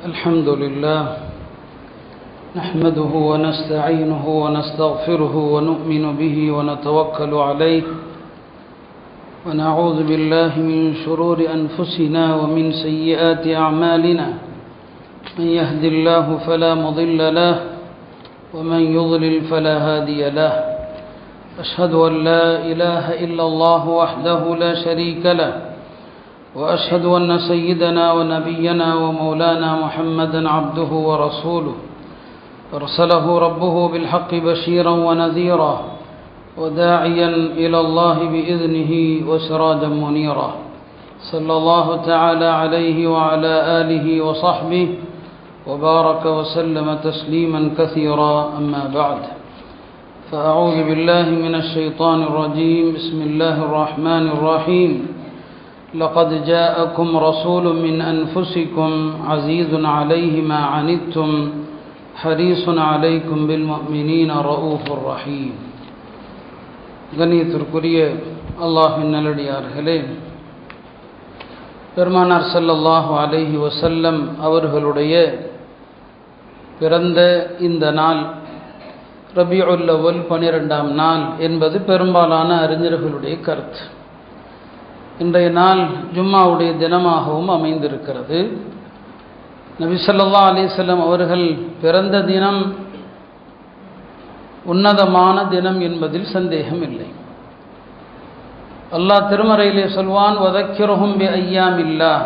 الحمد لله نحمده ونستعينه ونستغفره ونؤمن به ونتوكل عليه ونعوذ بالله من شرور أنفسنا ومن سيئات أعمالنا من يهد الله فلا مضل له ومن يضلل فلا هادي له أشهد أن لا إله إلا الله وحده لا شريك له وأشهد أن سيدنا ونبينا ومولانا محمدا عبده ورسوله أرسله ربه بالحق بشيرا ونذيرا وداعيا إلى الله بإذنه وسراجا منيرا صلى الله تعالى عليه وعلى آله وصحبه وبارك وسلم تسليما كثيرا أما بعد فأعوذ بالله من الشيطان الرجيم بسم الله الرحمن الرحيم لقد جاءكم رسول من أنفسكم عزيز عليه ما عنتم حريص عليكم بالمؤمنين رؤوف رحيم கண்ணியத்திற்குரிய அல்லாஹ்வின் நல்லடியார்களே, பெருமானார் ஸல்லல்லாஹு அலைஹி வஸல்லம் அவர்களுடைய பிறந்த இந்த நாள் ரபியுல் அவ்வல் 12ஆம் நாள் என்பது பெரும்பாலான அறிஞர்களுடைய கருத்து. இன்றைய நாள் ஜும்மாவுடைய தினமாகவும் அமைந்திருக்கிறது. நபி ஸல்லல்லாஹு அலைஹி வஸல்லம் அவர்கள் பிறந்த தினம் உன்னதமான தினம் என்பதில் சந்தேகம் இல்லை. அல்லாஹ் திருமறையிலே சொல்வான், வதக்கிருஹும் பி ஐயாமில்லாஹ்,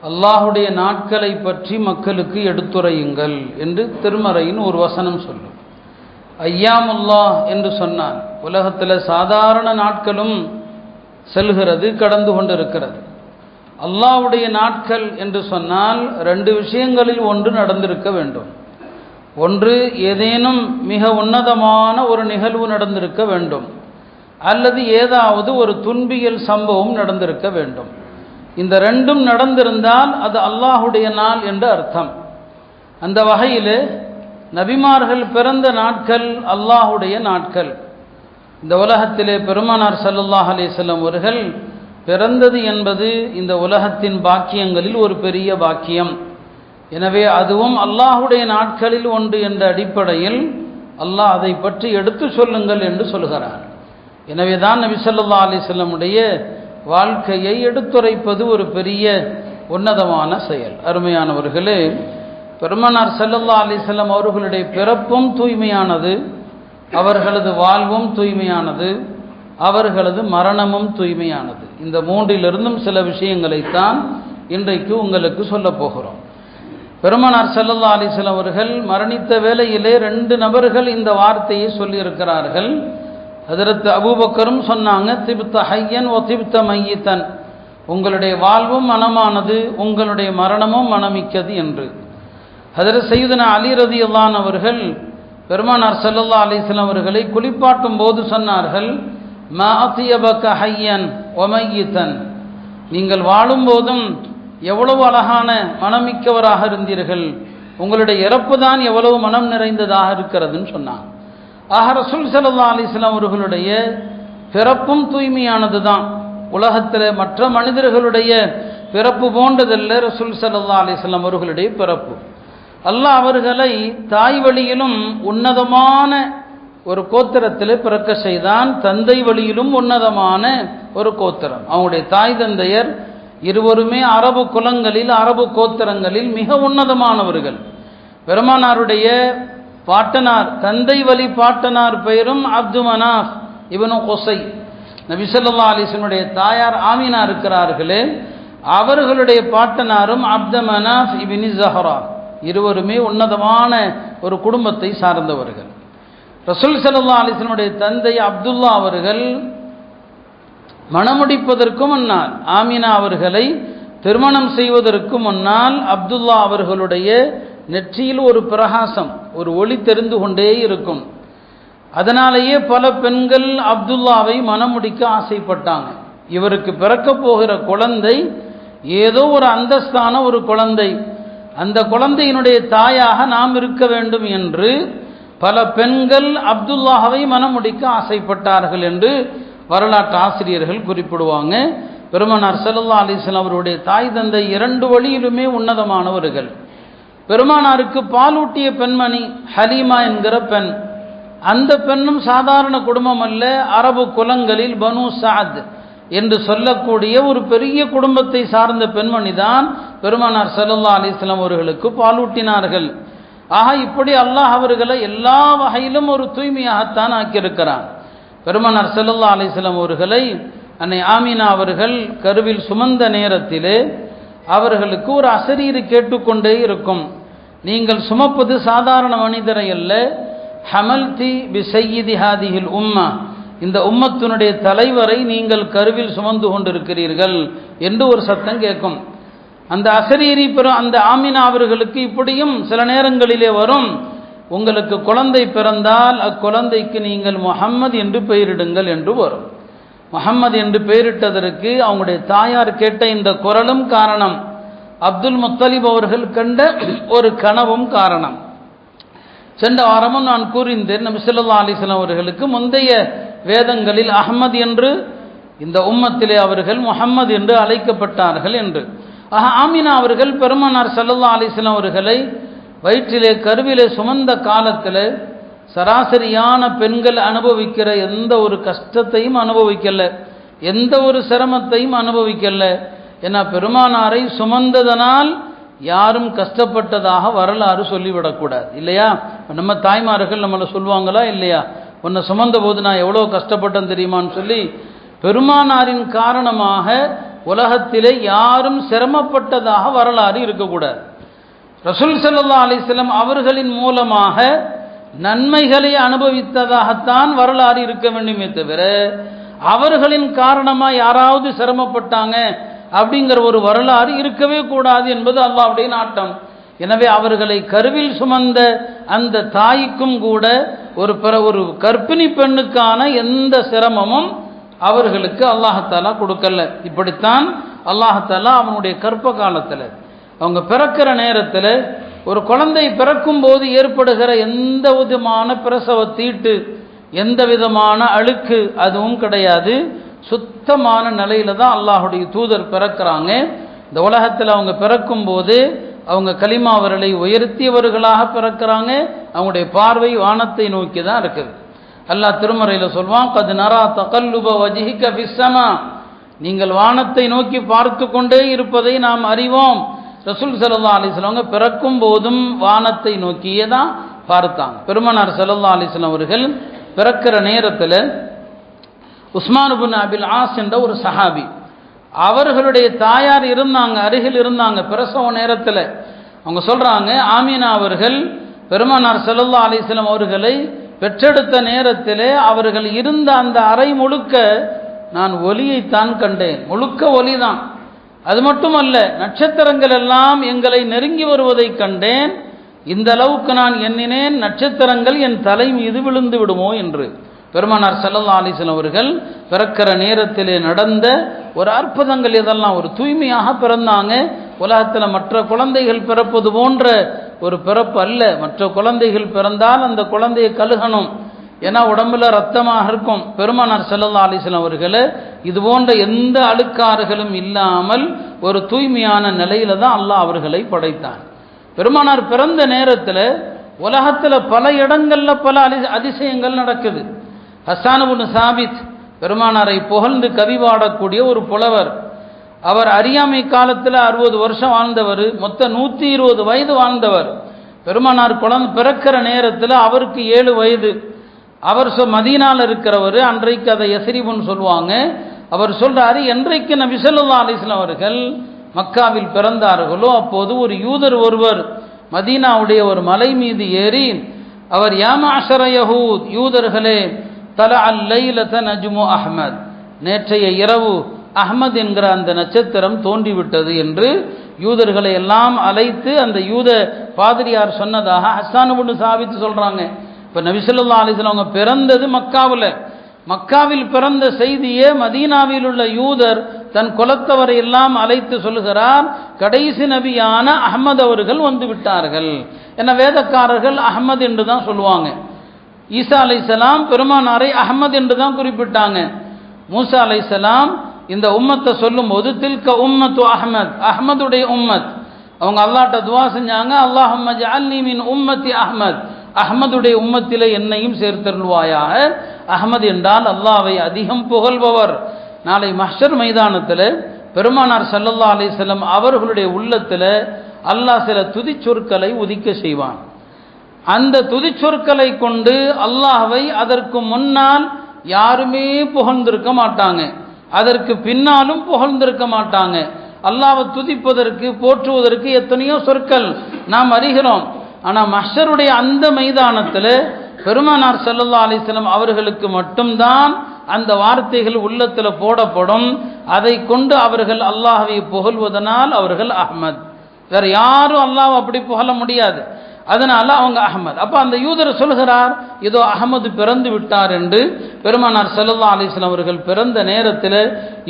அல்லாஹுடைய நாட்களை பற்றி மக்களுக்கு எடுத்துரையுங்கள் என்று திருமறையின் ஒரு வசனம் சொல்லும். ஐயாமுல்லாஹ் என்று சொன்னான், உலகத்தில் சாதாரண நாட்களும் செல்கிறது, கடந்து கொண்டிருக்கிறது. அல்லாஹ்வுடைய நாட்கள் என்று சொன்னால் ரெண்டு விஷயங்களில் ஒன்று நடந்திருக்க வேண்டும். ஒன்று, ஏதேனும் மிக உன்னதமான ஒரு நிகழ்வு நடந்திருக்க வேண்டும், அல்லது ஏதாவது ஒரு துன்பியல் சம்பவம் நடந்திருக்க வேண்டும். இந்த ரெண்டும் நடந்திருந்தால் அது அல்லாஹுடைய நாள் என்று அர்த்தம். அந்த வகையில் நபிமார்கள் பிறந்த நாட்கள் அல்லாஹுடைய நாட்கள். இந்த உலகத்திலே பெருமானார் ஸல்லல்லாஹு அலைஹி வஸல்லம் அவர்கள் பிறந்தது என்பது இந்த உலகத்தின் பாக்கியங்களில் ஒரு பெரிய பாக்கியம். எனவே அதுவும் அல்லாஹுடைய நாட்களில் ஒன்று என்ற அடிப்படையில் அல்லாஹ் அதை பற்றி எடுத்து சொல்லுங்கள் என்று சொல்கிறார். எனவே தான் நபி ஸல்லல்லாஹு அலைஹி வஸல்லம் உடைய வாழ்க்கையை எடுத்துரைப்பது ஒரு பெரிய உன்னதமான செயல். அருமையானவர்களே, பெருமானார் ஸல்லல்லாஹு அலைஹி வஸல்லம் அவர்களுடைய பிறப்பும் தூய்மையானது, அவர்களது வாழ்வும் தூய்மையானது, அவர்களது மரணமும் தூய்மையானது. இந்த மூன்றிலிருந்தும் சில விஷயங்களைத்தான் இன்றைக்கு உங்களுக்கு சொல்ல போகிறோம். பெருமானார் ஸல்லல்லாஹு அலைஹி வஸல்லம் அவர்கள் மரணித்த வேளையிலே ரெண்டு நபர்கள் இந்த வார்த்தையை சொல்லியிருக்கிறார்கள். ஹஜ்ரத் அபூபக்கரும் சொன்னாங்க, திப்த ஹய்யன் வ திப்த மையித்தன், உங்களுடைய வாழ்வும் மனமானது, உங்களுடைய மரணமும் மனமிக்கது என்று. ஹஜ்ரத் சய்யிதுனா அலி ரலியல்லாஹு அன்ஹு அவர்கள் பெருமானார் ஸல்லல்லாஹு அலைஹி வஸல்லம் அவர்களை குளிப்பாட்டும் போது சொன்னார்கள், மா அத்யபக ஹய்யன் வ மையித்தன், நீங்கள் வாழும் போதும் எவ்வளவு அழகான மனமிக்கவராக இருந்தீர்கள், உங்களுடைய இறப்பு தான் எவ்வளவு மனம் நிறைந்ததாக இருக்கிறதுன்னு சொன்னாங்க. ஆக ரசூல் ஸல்லல்லாஹு அலைஹி வஸல்லம் அவர்களுடைய பிறப்பும் தூய்மையானது தான். உலகத்தில் மற்ற மனிதர்களுடைய பிறப்பு போன்றதல்ல ரசூல் ஸல்லல்லாஹு அலைஹி வஸல்லம் அவர்களுடைய பிறப்பு. அல்லாஹ் அவர்களை தாய் வழியிலும் உன்னதமான ஒரு கோத்திரத்தில் பிறக்க செய்தான், தந்தை வழியிலும் உன்னதமான ஒரு கோத்திரம். அவங்களுடைய தாய் தந்தையர் இருவருமே அரபு குலங்களில், அரபு கோத்திரங்களில் மிக உன்னதமானவர்கள். பெருமானாருடைய பாட்டனார், தந்தை வழி பாட்டனார் பெயரும் அப்து மனாஃப் இப்னு குஸை. நபி ஸல்லல்லாஹு அலைஹி வஸல்லம் தாயார் ஆமினா இருக்கிறார்களே, அவர்களுடைய பாட்டனாரும் அப்து மனாஃப் இப்னு ஸஹ்ரா. இருவருமே உன்னதமான ஒரு குடும்பத்தை சார்ந்தவர்கள். ரசூல் ஸல்லல்லாஹு அலைஹி வஸல்லம் தந்தை அப்துல்லா அவர்கள் மணமுடிப்பதற்கு முன்னால், ஆமினா அவர்களை திருமணம் செய்வதற்கு முன்னால் அப்துல்லா அவர்களுடைய நெற்றியில் ஒரு பிரகாசம், ஒரு ஒளி தெரிந்து கொண்டே இருக்கும். அதனாலேயே பல பெண்கள் அப்துல்லாவை மணமுடிக்க ஆசைப்பட்டாங்க. இவருக்கு பிறக்க போகிற குழந்தை ஏதோ ஒரு அந்தஸ்தான ஒரு குழந்தை, அந்த குழந்தையினுடைய தாயாக நாம் இருக்க வேண்டும் என்று பல பெண்கள் அப்துல்லாவை மணமுடிக்க ஆசைப்பட்டார்கள் என்று வரலாற்று ஆசிரியர்கள் குறிப்பிடுவாங்க. பெருமானார் ஸல்லல்லாஹு அலைஹி வஸல்லம் அவருடைய தாய் தந்தை இரண்டு வழியிலுமே உன்னதமானவர்கள். பெருமானாருக்கு பாலூட்டிய பெண்மணி ஹலீமா என்கிற பெண். அந்த பெண்ணும் சாதாரண குடும்பம் அல்ல, அரபு குலங்களில் பனு சாத் என்று சொல்லக்கூடிய ஒரு பெரிய குடும்பத்தை சார்ந்த பெண்மணி தான் பெருமானார் ஸல்லல்லாஹு அலைஹி வஸல்லம் அவர்களுக்கு பாலூட்டினார்கள். ஆக இப்படி அல்லாஹ் அவர்களை எல்லா வகையிலும் ஒரு தூய்மையாகத்தான் ஆக்கியிருக்கிறான். பெருமானார் ஸல்லல்லாஹு அலைஹி வஸல்லம் அவர்களை அன்னை ஆமினா அவர்கள் கருவில் சுமந்த நேரத்திலே அவர்களுக்கு ஒரு அசரீறு கேட்டுக்கொண்டே இருக்கும். நீங்கள் சுமப்பது சாதாரண மனிதரை அல்ல, ஹமல்தி பி சய்யிதி ஹாதிஹில் உம்மா, இந்த உம்மத்தினுடைய தலைவரை நீங்கள் கருவில் சுமந்து கொண்டிருக்கிறீர்கள் என்று ஒரு சத்தம் கேட்கும். அந்த அசரீரி அந்த ஆமினா அவர்களுக்கு இப்படியும் சில நேரங்களிலே வரும், உங்களுக்கு குழந்தை பிறந்தால் அக்குழந்தைக்கு நீங்கள் முஹம்மது என்று பெயரிடுங்கள் என்று வரும். முஹம்மது என்று பெயரிட்டதற்கு அவங்களுடைய தாயார் கேட்ட இந்த குரலும் காரணம், அப்துல் முத்தலிப் அவர்கள் கண்ட ஒரு கனவும் காரணம். சென்ற வாரமும் நான் கூறியிருந்தேன், நபி ஸல்லல்லாஹு அலைஹி வஸல்லம் அவர்களுக்கு முந்தைய வேதங்களில் அஹ்மத் என்று, இந்த உம்மத்திலே அவர்கள் முஹம்மது என்று அழைக்கப்பட்டார்கள் என்று. ஆமினா அவர்கள் பெருமானார் ஸல்லல்லாஹு அலைஹி வஸல்லம் அவர்களை வயிற்றிலே கருவிலே சுமந்த காலத்தில் சராசரியான பெண்கள் அனுபவிக்கிற எந்த ஒரு கஷ்டத்தையும் அனுபவிக்கல, எந்த ஒரு சிரமத்தையும் அனுபவிக்கல. ஏன்னா பெருமானாரை சுமந்ததனால் யாரும் கஷ்டப்பட்டதாக வரலாறு சொல்லிவிடக்கூடாது இல்லையா? நம்ம தாய்மார்கள் நம்மளை சொல்லுவாங்களா இல்லையா, உன்னை சுமந்த போது நான் எவ்வளோ கஷ்டப்பட்டேன் தெரியுமான்னு சொல்லி. பெருமானாரின் காரணமாக உலகத்திலே யாரும் சிரமப்பட்டதாக வரலாறு இருக்கக்கூடாது. ரசூல் ஸல்லல்லாஹு அலைஹி வஸல்லம் அவர்களின் மூலமாக நன்மைகளை அனுபவித்ததாகத்தான் வரலாறு இருக்க வேண்டுமே தவிர அவர்களின் காரணமாக யாராவது சிரமப்பட்டாங்க அப்படிங்கிற ஒரு வரலாறு இருக்கவே கூடாது என்பது அல்லாஹ்வுடைய நாட்டம். எனவே அவர்களை கருவில் சுமந்த அந்த தாய்க்கும் கூட ஒரு கர்ப்பிணி பெண்ணுக்கான எந்த சிரமமும் அவர்களுக்கு அல்லாஹ்தாலா கொடுக்கல. இப்படித்தான் அல்லாஹ்தாலா அவனுடைய கற்ப காலத்தில் அவங்க பிறக்கிற நேரத்தில் ஒரு குழந்தை பிறக்கும் போது ஏற்படுகிற எந்த விதமான பிரசவ தீட்டு, எந்த விதமான அழுக்கு அதுவும் கிடையாது. சுத்தமான நிலையில தான் அல்லாஹுடைய தூதர் பிறக்கிறாங்க. இந்த உலகத்தில் அவங்க பிறக்கும் போது அவங்க கலிமா அவர்களை உயர்த்தியவர்களாக பிறக்கிறாங்க. அவங்களுடைய பார்வை வானத்தை நோக்கி தான் இருக்குது. அல்லாஹ் திருமறையில் சொல்வான், கத் நரா தகல்லுப வஜ்ஹிக ஃபிஸ்ஸமா, நீங்கள் வானத்தை நோக்கி பார்த்து கொண்டே இருப்பதை நாம் அறிவோம். ரசூல் ஸல்லல்லாஹு அலைஹி வஸல்லம் பிறக்கும் போதும் வானத்தை நோக்கியே தான் பார்த்தாங்க. பெருமானார் ஸல்லல்லாஹு அலைஹி வஸல்லம் அவர்கள் பிறக்கிற நேரத்தில் உஸ்மான் இப்னு அபில் ஆஸ் என்ற ஒரு சஹாபி, அவர்களுடைய தாயார் இருந்தாங்க, அருகில் இருந்தாங்க பிரசவ நேரத்தில். அவங்க சொல்றாங்க, ஆமீனா அவர்கள் பெருமானார் ஸல்லல்லாஹு அலைஹி வஸல்லம் அவர்களை பெற்றெடுத்த நேரத்திலே அவர்கள் இருந்த அந்த அறை முழுக்க நான் ஒளியைத்தான் கண்டேன். முழுக்க ஒளிதான். அது மட்டுமல்ல, நட்சத்திரங்கள் எல்லாம் எங்களை நெருங்கி வருவதை கண்டேன். இந்த அளவுக்கு நான் எண்ணினேன், நட்சத்திரங்கள் என் தலை மீது விழுந்து விடுமோ என்று. பெருமானார் ஸல்லல்லாஹு அலைஹி வஸல்லம் அவர்கள் பிறக்கிற நேரத்திலே நடந்த ஒரு அற்புதங்கள் இதெல்லாம். ஒரு தூய்மையாக பிறந்தாங்க. உலகத்தில் மற்ற குழந்தைகள் பிறப்பது போன்ற ஒரு பிறப்பு அல்ல. மற்ற குழந்தைகள் பிறந்தால் அந்த குழந்தையை கழுகணும், ஏன்னா உடம்புல ரத்தமாக இருக்கும். பெருமானார் ஸல்லல்லாஹு அலைஹி வஸல்லம் அவர்களை இது போன்ற எந்த அழுக்காறுகளும் இல்லாமல் ஒரு தூய்மையான நிலையில தான் அல்லாஹ் அவர்களை படைத்தான். பெருமானார் பிறந்த நேரத்தில் உலகத்தில் பல இடங்கள்ல பல அதிசயங்கள் நடக்குது. ஹஸ்ஸான் இப்னு சாபித் பெருமானாரை புகழ்ந்து கவி பாடக்கூடிய ஒரு புலவர். அவர் அறியாமை காலத்தில் 60 வருஷம் வாழ்ந்தவர், மொத்தம் 120 வயது வாழ்ந்தவர். பெருமானார் பிறக்கிற நேரத்தில் அவருக்கு 7 வயது. அவர் மதீனாவில் இருக்கிறவர், அன்றைக்கு அதை யஸ்ரிபுன்னு சொல்லுவாங்க. அவர் சொல்றாரு, என்றைக்கு நபி ஸல்லல்லாஹு அலைஹி வஸல்லம் அவர்கள் மக்காவில் பிறந்தார்களோ அப்போது ஒரு யூதர் ஒருவர் மதீனாவுடைய ஒரு மலை மீது ஏறி அவர், யா மஅஷர யஹூத், யூதர்களே, தல அல் லைலத நஜ்மு அஹ்மத், நேற்றைய இரவு அஹ்மத் என்கிற அந்த நட்சத்திரம் தோன்றிவிட்டது என்று யூதர்களை எல்லாம் அழைத்து அந்த யூத பாதிரியார் சொன்னதாக ஹஸ்ஸான் இப்னு சாபித் சொல்றாங்க. இப்போ நபி ஸல்லல்லாஹு அலைஹி வஸல்லம் அவங்க பிறந்தது மக்காவில் பிறந்த செய்தியே மதீனாவில் உள்ள யூதர் தன் குலத்தவரை எல்லாம் அழைத்து சொல்லுகிறார், கடைசி நபியான அஹ்மத் அவர்கள் வந்து விட்டார்கள். என வேதக்காரர்கள் அஹ்மத் என்று தான் சொல்லுவாங்க. ஈசா அலைஹிஸ்ஸலாம் பெருமானாரை அஹ்மத் என்று தான் குறிப்பிட்டாங்க. மூசா அலைஹிஸ்ஸலாம் இந்த உம்மத்தை சொல்லும் போது தில்க உம்மத்து அஹ்மத், அஹ்மதுடைய உம்மத். அவங்க அல்லாஹ்ட்ட துஆ செஞ்சாங்க, அல்லாஹும்ம ஜஅல்னி மின் உம்மத்தி அஹ்மத், அஹ்மதுடைய உம்மத்திலே என்னையும் சேர்த்தருள்வாயாக. அஹ்மத் என்றால் அல்லாஹ்வை அதிகம் புகழ்பவர். நாளை மஹ்ஷர் மைதானத்தில் பெருமானார் ஸல்லல்லாஹு அலைஹி வஸல்லம் அவர்களுடைய உள்ளத்தில் அல்லாஹ் சில துதிச்சொற்களை உதிக்க செய்வான். அந்த துதிச்சொற்களை கொண்டு அல்லாஹ்வை அதற்கு முன்னால் யாருமே புகழ்ந்திருக்க மாட்டாங்க, அதற்கு பின்னாலும் புகழ்ந்திருக்க மாட்டாங்க. அல்லாஹ்வை துதிப்பதற்கு போற்றுவதற்கு எத்தனையோ சொற்கள் நாம் அறிகிறோம். ஆனால் மஹ்ஷருடைய அந்த மைதானத்தில் பெருமானார் ஸல்லல்லாஹு அலைஹி வஸல்லம் அவர்களுக்கு மட்டும்தான் அந்த வார்த்தைகள் உள்ளத்தில் போடப்படும். அதை கொண்டு அவர்கள் அல்லாஹ்வை புகழ்வதனால் அவர்கள் அஹ்மத். வேற யாரும் அல்லாஹ் அப்படி புகழ முடியாது, அதனால அவங்க அஹ்மத். அப்ப அந்த யூதர் சொல்கிறார், இதோ அஹ்மது பிறந்து விட்டார் என்று. பெருமானார் ஸல்லல்லாஹு அலைஹி வஸல்லம் அவர்கள் பிறந்த நேரத்தில்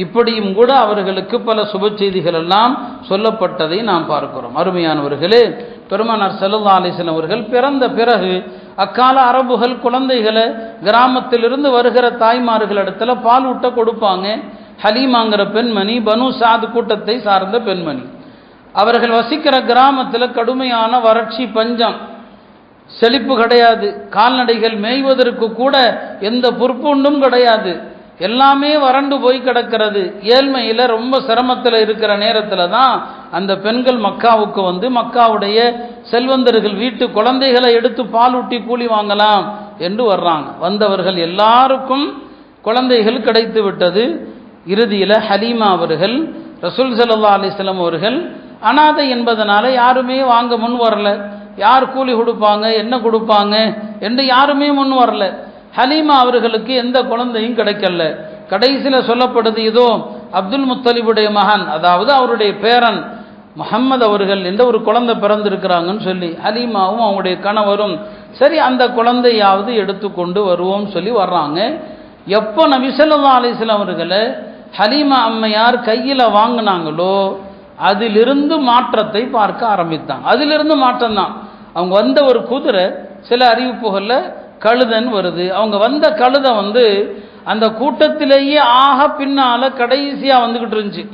இப்படியும் கூட அவர்களுக்கு பல சுப செய்திகள் எல்லாம் சொல்லப்பட்டதை நாம் பார்க்கிறோம். அருமையானவர்களே, பெருமானார் ஸல்லல்லாஹு அலைஹி வஸல்லம் அவர்கள் பிறந்த பிறகு அக்கால அரபுகள் குழந்தைகளை கிராமத்திலிருந்து வருகிற தாய்மார்களிடத்துல பால் ஊட்ட கொடுப்பாங்க. ஹலீமாங்கிற பெண்மணி பனு சாத் கூட்டத்தை சார்ந்த பெண்மணி. அவர்கள் வசிக்கிற கிராமத்தில் கடுமையான வறட்சி, பஞ்சம், செழிப்பு கிடையாது. கால்நடைகள் மேய்வதற்கு கூட எந்த பொறுப்புண்டும் கிடையாது. எல்லாமே வறண்டு போய் கிடக்கிறது. ஏழ்மையில் ரொம்ப சிரமத்தில் இருக்கிற நேரத்தில் தான் அந்த பெண்கள் மக்காவுக்கு வந்து மக்காவுடைய செல்வந்தர்கள் வீட்டு குழந்தைகளை எடுத்து பால் ஊட்டி கூலி வாங்கலாம் என்று வர்றாங்க. வந்தவர்கள் எல்லாருக்கும் குழந்தைகள் கிடைத்து விட்டது. இறுதியில் ஹலீமா அவர்கள், ரசூல் ஸல்லல்லாஹு அலைஹி வஸல்லம் அவர்கள் அனாதை என்பதனால யாருமே வாங்க முன் வரல. யார் கூலி கொடுப்பாங்க, என்ன கொடுப்பாங்க என்று யாருமே முன் வரல. ஹலீமா அவர்களுக்கு எந்த குழந்தையும் கிடைக்கல. கடைசியில் சொல்லப்படுது, இதோ அப்துல் முத்தலிபுடைய மகன், அதாவது அவருடைய பேரன் முஹம்மது அவர்கள் என்ற ஒரு குழந்தை பிறந்திருக்கிறாங்கன்னு சொல்லி ஹலீமாவும் அவங்களுடைய கணவரும் சரி அந்த குழந்தையாவது எடுத்துக்கொண்டு வருவோம் சொல்லி வர்றாங்க. எப்போ நபி ஸல்லல்லாஹு அலைஹி வஸல்லம் அவர்களை ஹலீமா அம்மையார் கையில் வாங்கினாங்களோ அதிலிருந்து மாற்றத்தை பார்க்க ஆரம்பித்தாங்க. அதிலிருந்து மாற்றம் தான். அவங்க வந்த ஒரு குதிரை, சில அறிவிப்புகளில் கழுதன் வருது. அவங்க வந்த கழுதை வந்து அந்த கூட்டத்திலேயே ஆக பின்னால கடைசியாக வந்துக்கிட்டு இருந்துச்சு.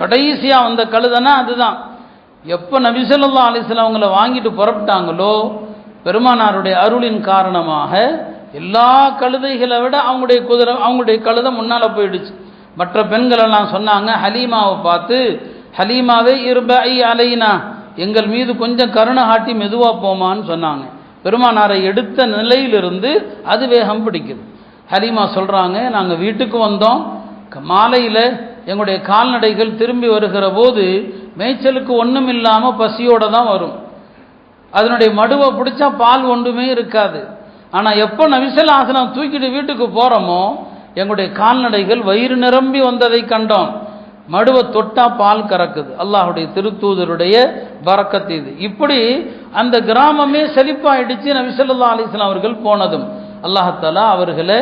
கடைசியாக வந்த கழுதைனா அதுதான். எப்போ நபி ஸல்லல்லாஹு அலைஹி வஸல்லம் அவங்கள வாங்கிட்டு புறப்பட்டாங்களோ பெருமானாருடைய அருளின் காரணமாக எல்லா கழுதைகளை விட அவங்களுடைய குதிரை, அவங்களுடைய கழுதை முன்னால் போயிடுச்சு. மற்ற பெண்கள் எல்லாம் சொன்னாங்க ஹலீமாவை பார்த்து, ஹலீமாவே இர்பஇ அலைனா, எங்கள் மீது கொஞ்சம் கருணை காட்டி மெதுவாக போமான்னு சொன்னாங்க. பெருமானாரை எடுத்த நிலையிலிருந்து அது வேகம் பிடிக்குது. ஹலீமா சொல்கிறாங்க, நாங்கள் வீட்டுக்கு வந்தோம், மாலையில் எங்களுடைய கால்நடைகள் திரும்பி வருகிற போது மேய்ச்சலுக்கு ஒன்றும் இல்லாமல் பசியோடு தான் வரும். அதனுடைய மடுவை பிடிச்சா பால் ஒன்றுமே இருக்காது. ஆனால் எப்போ நபி ஸல்லல்லாஹு அலைஹி வஸல்லம் தூக்கிட்டு வீட்டுக்கு போகிறோமோ எங்களுடைய கால்நடைகள் வயிறு நிரம்பி வந்ததை கண்டோம். மடுவை தொட்டா பால் கறக்குது. அல்லாஹுடைய திருத்தூதருடைய பரக்கத் இது. இப்படி அந்த கிராமமே செழிப்பாயிடுச்சு. நபி ஸல்லல்லாஹு அலைஹி வஸல்லம் அவர்கள் போனதும் அல்லாஹ் தஆலா அவர்களை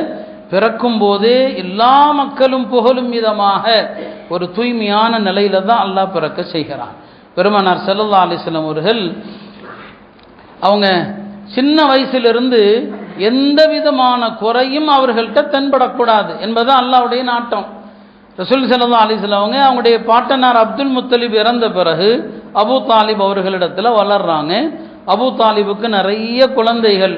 பிறக்கும் போதே எல்லா மக்களும் புகழும் விதமாக ஒரு தூய்மையான நிலையில தான் அல்லாஹ் பிறக்க செய்கிறான். பெருமானார் ஸல்லல்லாஹு அலைஹி வஸல்லம் அவர்கள் அவங்க சின்ன வயசிலிருந்து எந்த விதமான குறையும் அவர்கள்ட்ட தென்படக்கூடாது என்பதுதான் அல்லாஹ்வுடைய நாட்டம். ரசூல் ஸல்லல்லாஹு அலைஹி வஸல்லம் அவங்களுடைய பாட்டனார் அப்துல் முத்தலிப் இறந்த பிறகு அபூ தாலிப் அவர்களிடத்தில் வளர்றாங்க. அபூ தாலிபுக்கு நிறைய குழந்தைகள்.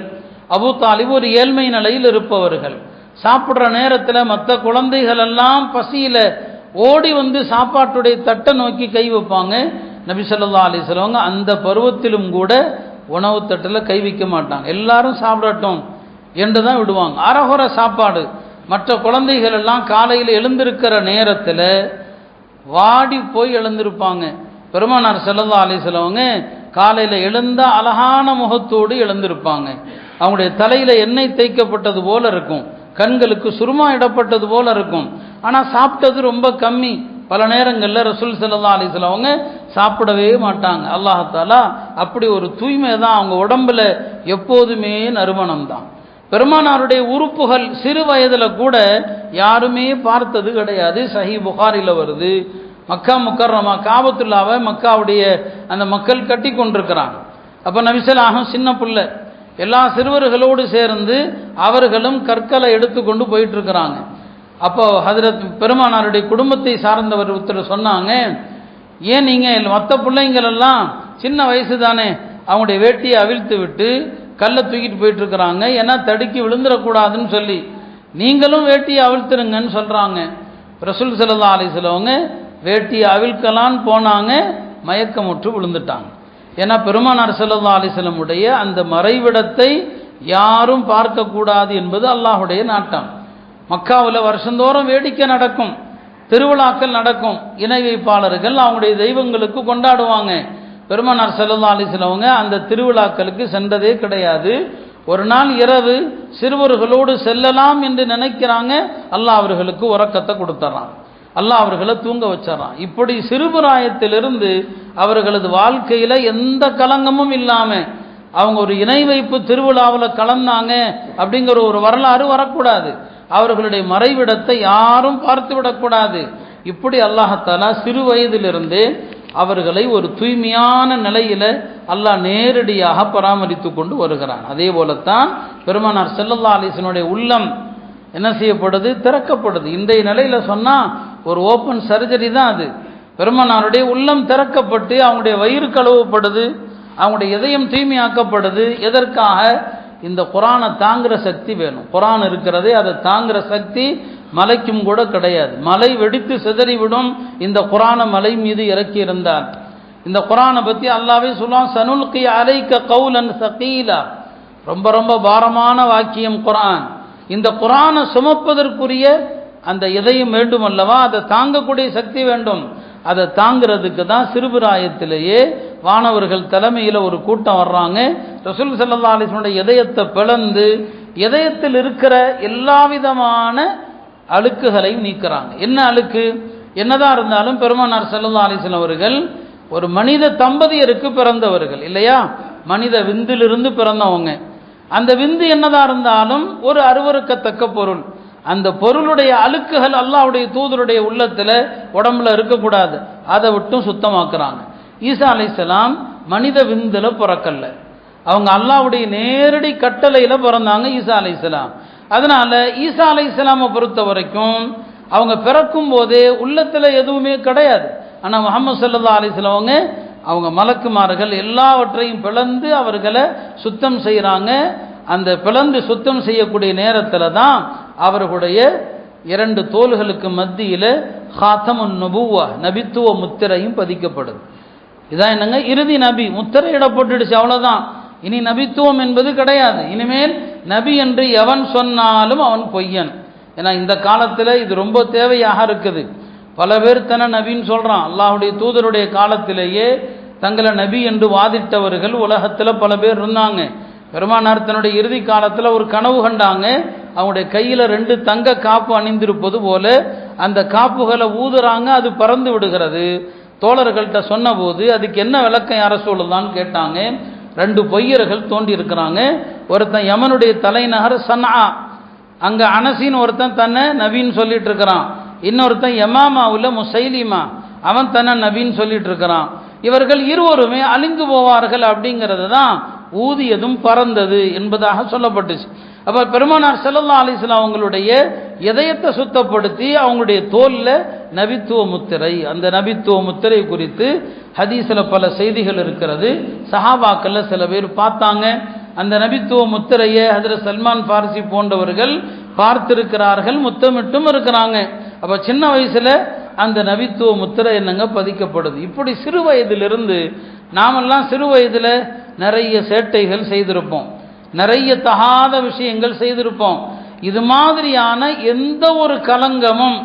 அபூ தாலிப் ஒரு ஏழ்மை நிலையில் இருப்பவர்கள். சாப்பிட்ற நேரத்தில் மற்ற குழந்தைகள் எல்லாம் பசியில் ஓடி வந்து சாப்பாட்டுடைய தட்டை நோக்கி கை வைப்பாங்க. நபி ஸல்லல்லாஹு அலைஹி வஸல்லம் அந்த பருவத்திலும் கூட உணவு தட்டில் கை வைக்க மாட்டாங்க. எல்லாரும் சாப்பிடட்டும் என்று தான் விடுவாங்க. அறகுறை சாப்பாடு. மற்ற குழந்தைகள் எல்லாம் காலையில் எழுந்திருக்கிற நேரத்தில் வாடி போய் எழுந்திருப்பாங்க. பெருமானார் ஸல்லல்லாஹு அலைஹி வஸல்லம் காலையில் எழுந்த அழகான முகத்தோடு எழுந்திருப்பாங்க. அவங்களுடைய தலையில் எண்ணெய் தேய்க்கப்பட்டது போல இருக்கும், கண்களுக்கு சுருமா இடப்பட்டது போல இருக்கும். ஆனால் சாப்பிட்டது ரொம்ப கம்மி. பல நேரங்களில் ரசூல் ஸல்லல்லாஹு அலைஹி வஸல்லம் சாப்பிடவே மாட்டாங்க. அல்லாஹ் தஆலா அப்படி ஒரு தூய்மை தான் அவங்க உடம்புல எப்போதுமே நறுமணம் தான். பெருமானாருடைய உறுப்புகள் சிறு வயதில் கூட யாருமே பார்த்தது கிடையாது. சஹீஹ் புகாரில் வருது. மக்கா முக்கர்ரமா காபத்துல்லாவை மக்காவுடைய அந்த மக்கள் கட்டி கொண்டிருக்கிறாங்க. அப்போ நபி ஸல்லல்லாஹு சின்ன பிள்ளை, எல்லா சிறுவர்களோடு சேர்ந்து அவர்களும் கற்களை எடுத்துக்கொண்டு போயிட்டு இருக்கிறாங்க. அப்போ ஹஜ்ரத் பெருமானாருடைய குடும்பத்தை சார்ந்தவர் ஒருத்தர் சொன்னாங்க, ஏன் நீங்கள் மற்ற பிள்ளைங்களெல்லாம் சின்ன வயசு தானே அவங்களுடைய வேட்டியை அவிழ்த்து விட்டு கல்லை தூக்கிட்டு போயிட்டு இருக்கிறாங்க, ஏன்னா தடுக்கி விழுந்துடக்கூடாதுன்னு சொல்லி நீங்களும் வேட்டியை அவிழ்த்துருங்கன்னு சொல்கிறாங்க. ரசூல் ஸல்லல்லாஹு அலைஹி வஸல்லம் வேட்டியை அவிழ்க்கலான்னு போனாங்க, மயக்கமுற்று விழுந்துட்டாங்க. ஏன்னா பெருமானார் ஸல்லல்லாஹு அலைஹி வஸல்லம் உடைய அந்த மறைவிடத்தை யாரும் பார்க்கக்கூடாது என்பது அல்லாஹுடைய நாட்டம். மக்காவில் வருஷந்தோறும் வேடிக்கை நடக்கும், திருவிழாக்கள் நடக்கும், இணை வைப்பாளர்கள் அவங்களுடைய தெய்வங்களுக்கு கொண்டாடுவாங்க. பெருமானார் ஸல்லல்லாஹு அலைஹி வஸல்லம் அந்த திருவிழாக்களுக்கு சென்றதே கிடையாது. ஒரு நாள் இரவு சிறுவர்களோடு செல்லலாம் என்று நினைக்கிறாங்க, அல்லாஹ் அவர்களுக்கு உறக்கத்தை கொடுத்துறான், அல்லாஹ் அவர்களை தூங்க வச்சிடறான். இப்படி சிறுபிராயத்திலிருந்து அவர்களது வாழ்க்கையில் எந்த கலங்கமும் இல்லாமல் அவங்க ஒரு இணை வைப்பு திருவிழாவில் கலந்தாங்க அப்படிங்கிற ஒரு வரலாறு வரக்கூடாது. அவர்களுடைய மறைவிடத்தை யாரும் பார்த்து விடக்கூடாது. இப்படி அல்லாஹ்தாலா சிறு வயதிலிருந்தே அவர்களை ஒரு தூய்மையான நிலையில அல்லாஹ் நேரடியாக பராமரித்து கொண்டு வருகிறான். அதே போலத்தான் பெருமானார் ஸல்லல்லாஹு அலைஹி வஸல்லம் உள்ளம் என்ன செய்யப்படுது, திறக்கப்படுது. இன்றைய நிலையில சொன்னா ஒரு ஓப்பன் சர்ஜரி தான் அது. பெருமானாருடைய உள்ளம் திறக்கப்பட்டு அவங்களுடைய வயிறு கழுவப்படுது, அவங்களுடைய இதயம் தூய்மையாக்கப்படுது. எதற்காக? இந்த குரானை தாங்குற சக்தி வேணும். குரான் இருக்கிறதே அதை தாங்குற சக்தி மலைக்கும் கூட கிடையாது. மலை வெடித்து சிதறிவிடும் இந்த குரானை மலை மீது இறக்கி இருந்தார். இந்த குரானை பற்றி அல்லாஹ்வே சொல்லுவான், சனுல்கி அலைக்க கௌலன் சகீலா, ரொம்ப ரொம்ப பாரமான வாக்கியம் குரான். இந்த குரானை சுமப்பதற்குரிய அந்த இதயம் வேண்டும் அல்லவா, அதை தாங்கக்கூடிய சக்தி வேண்டும். அதை தாங்கிறதுக்கு தான் சிறுபிராயத்திலேயே வானவர்கள் தலைமையில் ஒரு கூட்டம் வர்றாங்க. ரசூல் ஸல்லல்லாஹு அலைஹி வஸல்லம் இதயத்தை பிளந்து இதயத்தில் இருக்கிற எல்லா விதமான அழுக்குகளையும் நீக்கிறாங்க. என்ன அழுக்கு என்னதான் இருந்தாலும் பெருமானார் ஸல்லல்லாஹு அலைஹி வஸல்லம் அவர்கள் ஒரு மனித தம்பதியருக்கு பிறந்தவர்கள் இல்லையா, மனித விந்திலிருந்து பிறந்தவங்க. அந்த விந்து என்னதான் இருந்தாலும் ஒரு அருவருக்கத்தக்க பொருள். அந்த பொருளுடைய அழுக்குகள் அல்லாஹ்வுடைய தூதருடைய உள்ளத்தில் உடம்புல இருக்கக்கூடாது, அதை விட்டும் சுத்தமாக்குறாங்க. ஈசா அலைஹிஸ்ஸலாம் மனித விந்துல பிறக்கல்ல, அவங்க அல்லாஹ்வுடைய நேரடி கட்டளையில பிறந்தாங்க ஈசா அலைஹிஸ்ஸலாம். அதனால ஈசா அலைஹிஸ்ஸலாமை பொறுத்த வரைக்கும் அவங்க பிறக்கும் போதே உள்ளத்துல எதுவுமே கிடையாது. ஆனா முஹம்மது ஸல்லல்லாஹு அலைஹி வஸல்லம் அவங்க மலக்குமார்கள் எல்லாவற்றையும் பிளந்து அவர்களை சுத்தம் செய்கிறாங்க. அந்த பிளந்து சுத்தம் செய்யக்கூடிய நேரத்தில் தான் அவர்களுடைய இரண்டு தோள்களுக்கு மத்தியில் ஹாத்தமுன் நபுவா நபித்துவ முத்திரையும் பதிக்கப்படுது. இதான் என்னங்க, இறுதி நபி முத்திரை இடப்பட்டுடுச்சு, அவ்வளோதான். இனி நபித்துவம் என்பது கிடையாது. இனிமேல் நபி என்று எவன் சொன்னாலும் அவன் பொய்யன். ஏன்னா இந்த காலத்தில் இது ரொம்ப தேவையாக இருக்குது. பல பேர் தன்னை நபின்னு சொல்கிறான். அல்லாஹ்வுடைய தூதருடைய காலத்திலேயே தங்களை நபி என்று வாதிட்டவர்கள் உலகத்தில் பல பேர் இருந்தாங்க. பெருமானார் தன்னுடைய இறுதி காலத்தில் ஒரு கனவு கண்டாங்க. அவங்களுடைய கையில் 2 தங்க காப்பு அணிந்திருப்பது போல அந்த காப்புகளை ஊதுறாங்க, அது பறந்து விடுகிறது. தோழர்கள்ட்ட சொன்னபோது அதுக்கு என்ன விளக்கம் யார சொல்லுதான்னு கேட்டாங்க. 2 பொய்யர்கள் தோண்டி இருக்கிறாங்க. ஒருத்தன் யமனுடைய தலைநகர் சன்ஆ, அங்கே அனசின்னு ஒருத்தன் தன்னை நபின்னு சொல்லிட்டு இருக்கிறான். இன்னொருத்தன் யமாமாவில் முசைலிமா, அவன் தன்னை நபின்னு சொல்லிட்டு இருக்கிறான். இவர்கள் இருவருமே அழிந்து போவார்கள் அப்படிங்கிறது தான் ஊதியதும் பறந்தது என்பதாக சொல்லப்பட்டுச்சு. அப்போ பெருமானார் ஸல்லல்லாஹு அலைஹி வஸல்லம் அவங்களுடைய இதயத்தை சுத்தப்படுத்தி அவங்களுடைய தோலில் நபித்துவ முத்திரை, அந்த நபித்துவ முத்திரை குறித்து ஹதீஸில் பல செய்திகள் இருக்கிறது. சஹாபாக்கள்ல சில பேர் பார்த்தாங்க. அந்த நபித்துவ முத்திரையை ஹஜ்ரத் சல்மான் ஃபாரிசி போன்றவர்கள் பார்த்திருக்கிறார்கள், முத்தமிட்டும் இருக்கிறாங்க. அப்போ சின்ன வயசில் அந்த நபித்துவ முத்திரை என்னங்க பதிக்கப்படுது. இப்படி சிறு வயதிலிருந்து நாமெல்லாம் சிறு வயதில் நிறைய சேட்டைகள் செய்திருப்போம், நிறைய தகாத விஷயங்கள் செய்திருப்போம். இது மாதிரியான எந்த ஒரு கலங்கமும்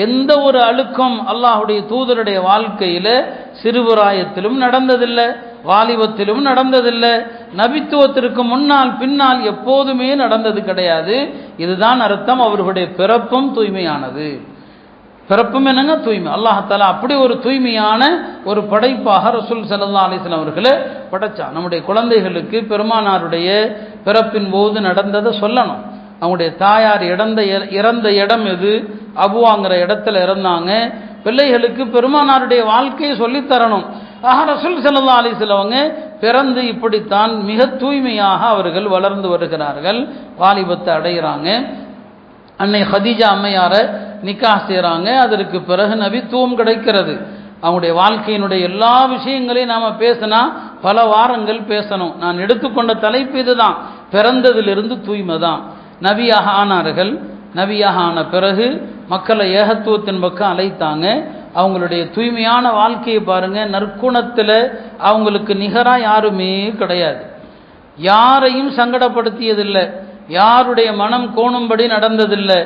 எந்த ஒரு அழுக்கம் அல்லாஹ்வுடைய தூதருடைய வாழ்க்கையில் சிறுபிராயத்திலும் நடந்ததில்லை, வாலிபத்திலும் நடந்ததில்லை, நபித்துவத்திற்கு முன்னால் பின்னால் எப்போதுமே நடந்தது கிடையாது. இதுதான் அர்த்தம், அவர்களுடைய பிறப்பும் தூய்மையானது. பிறப்பும் என்னங்க, தூய்மை. அல்லாஹாலா அப்படி ஒரு தூய்மையான ஒரு படைப்பாக ரசூல் ஸல்லல்லாஹு அலைஹி வஸல்லம் அவர்களை படைச்சான். நம்முடைய குழந்தைகளுக்கு பெருமானாருடைய பிறப்பின் போது நடந்ததை சொல்லணும். அவங்களுடைய தாயார் இறந்த இடம் எது, அபுவாங்கிற இடத்துல இறந்தாங்க. பிள்ளைகளுக்கு பெருமானாருடைய வாழ்க்கையை சொல்லித்தரணும். ஆக ரசூல் ஸல்லல்லாஹு அலைஹி வஸல்லம் பிறந்து இப்படித்தான் மிக தூய்மையாக அவர்கள் வளர்ந்து வருகிறார்கள், வாலிபத்தை அடைகிறாங்க. அன்னை ஹதீஜா அம்மையாரை நிக்காஹ் செய்கிறாங்க. அதற்கு பிறகு நபித்துவம் கிடைக்கிறது. அவங்களுடைய வாழ்க்கையினுடைய எல்லா விஷயங்களையும் நாம் பேசினா பல வாரங்கள் பேசணும். நான் எடுத்துக்கொண்ட தலைப்பு இதுதான், பிறந்ததிலிருந்து தூய்மை தான். நபியாக ஆனார்கள், நபியாக ஆன பிறகு மக்களை ஏகத்துவத்தின் பக்கம் அழைத்தாங்க. அவங்களுடைய தூய்மையான வாழ்க்கையை பாருங்க, நற்குணத்தில் அவங்களுக்கு நிகராக யாருமே கிடையாது. யாரையும் சங்கடப்படுத்தியதில்லை, யாருடைய மனம் கோணும்படி நடந்ததில்லை.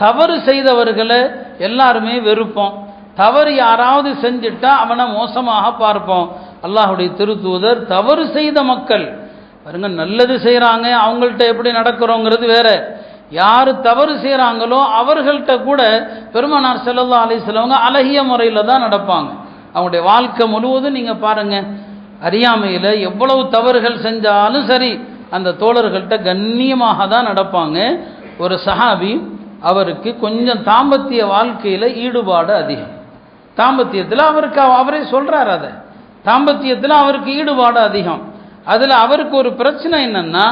தவறு செய்தவர்களை எல்லாருமே வெறுப்போம், தவறு யாராவது செஞ்சிட்டா அவனை மோசமாக பார்ப்போம். அல்லாஹுடைய திருத்தூதர் தவறு செய்த மக்கள் பாருங்க, நல்லது செய்கிறாங்க, அவங்கள்ட்ட எப்படி நடக்கிறோங்கிறது வேற. யார் தவறு செய்கிறாங்களோ அவர்கள்ட்ட கூட பெருமானார் ஸல்லல்லாஹு அலைஹி வஸல்லம் அழகிய முறையில் தான் நடப்பாங்க. அவங்களுடைய வாழ்க்கை முழுவதும் நீங்கள் பாருங்கள், அறியாமையில் எவ்வளவு தவறுகள் செஞ்சாலும் சரி அந்த தோழர்கள்ட்ட கண்ணியமாக தான் நடப்பாங்க. ஒரு சஹாபி, அவருக்கு கொஞ்சம் தாம்பத்திய வாழ்க்கையில் ஈடுபாடு அதிகம். தாம்பத்தியத்தில் அவரே சொல்கிறார், அதை தாம்பத்தியத்தில் அவருக்கு ஈடுபாடு அதிகம். அதில் அவருக்கு ஒரு பிரச்சனை என்னன்னா,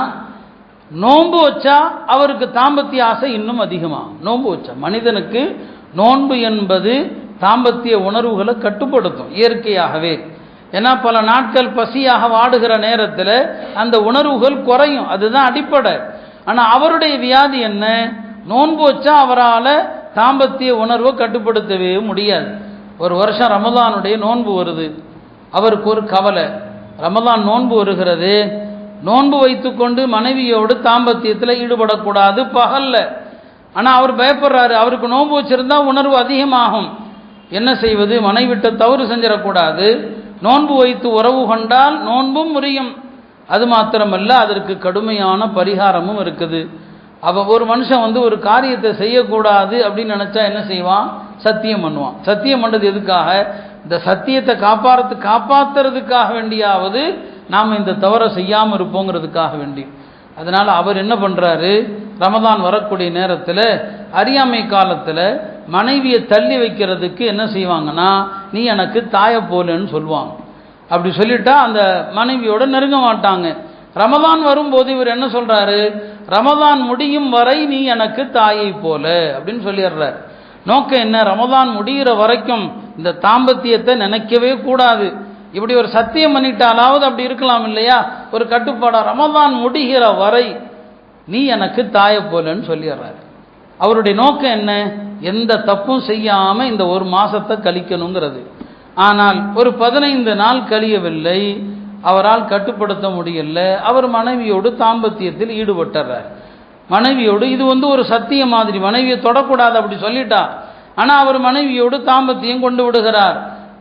நோன்பு வச்சா அவருக்கு தாம்பத்திய ஆசை இன்னும் அதிகமாக. நோன்பு வச்சா மனிதனுக்கு நோன்பு என்பது தாம்பத்திய உணர்வுகளை கட்டுப்படுத்தும் இயற்கையாகவே. ஏன்னா பல நாட்கள் பசியாக வாடுகிற நேரத்தில் அந்த உணர்வுகள் குறையும், அதுதான் அடிப்படை. ஆனால் அவருடைய வியாதி என்ன, நோன்பு வச்சா அவரால் தாம்பத்திய உணர்வை கட்டுப்படுத்தவே முடியாது. ஒரு வருஷம் ரமதானுடைய நோன்பு வருது, அவருக்கு ஒரு கவலை, ரமதான் நோன்பு வருகிறது, நோன்பு வைத்துக்கொண்டு மனைவியோடு தாம்பத்தியத்தில் ஈடுபடக்கூடாது பகல்ல. ஆனால் அவர் பயப்படுறாரு, அவருக்கு நோன்பு வச்சிருந்தா உணர்வு அதிகமாகும். என்ன செய்வது, மனைவிட்ட தவறு செஞ்சிடக்கூடாது, நோன்பு வைத்து உறவு கொண்டால் நோன்பும் முறியும். அது மாத்திரமல்ல, அதற்கு கடுமையான பரிகாரமும் இருக்குது. ஒரு மனுஷன் ஒரு காரியத்தை செய்யக்கூடாது அப்படின்னு நினச்சா என்ன செய்வான், சத்தியம் பண்ணுவான். சத்தியம் பண்ணுறது எதுக்காக, இந்த சத்தியத்தை காப்பாற்றுறதுக்காக வேண்டியாவது நாம் இந்த தவறை செய்யாமல் இருப்போங்கிறதுக்காக வேண்டி. அதனால் அவர் என்ன பண்ணுறாரு, ரமதான் வரக்கூடிய நேரத்தில் அறியாமை காலத்தில் மனைவியை தள்ளி வைக்கிறதுக்கு என்ன செய்வாங்கன்னா, நீ எனக்கு தாயை போலன்னு சொல்லுவாங்க. அப்படி சொல்லிட்டா அந்த மனைவியோட நெருங்க மாட்டாங்க. ரமதான் வரும்போது இவர் என்ன சொல்கிறாரு, ரமதான் முடியும் வரை நீ எனக்கு தாயை போல அப்படின்னு சொல்லிடுறார். நோக்கம் என்ன, ரமதான் முடிகிற வரைக்கும் இந்த தாம்பத்தியத்தை நினைக்கவே கூடாது. இப்படி ஒரு சத்தியம் பண்ணிட்டாலாவது அப்படி இருக்கலாம் இல்லையா, ஒரு கட்டுப்பாடா. ரமதான் முடிகிற வரை நீ எனக்கு தாயை போலன்னு சொல்லிடுறாரு. அவருடைய நோக்கம் என்ன, எந்த தப்பும் செய்யாமல் இந்த ஒரு மாதத்தை கழிக்கணுங்கிறது. ஆனால் ஒரு 15 நாள் கழியவில்லை, அவரால் கட்டுப்படுத்த முடியல. அவர் மனைவியோடு தாம்பத்தியத்தில் ஈடுபட்டுறார். மனைவியோடு இது ஒரு சத்திய மாதிரி, மனைவியை தொடக்கூடாது அப்படி சொல்லிட்டா. ஆனால் அவர் மனைவியோடு தாம்பத்தியம் கொண்டு விடுகிறார்.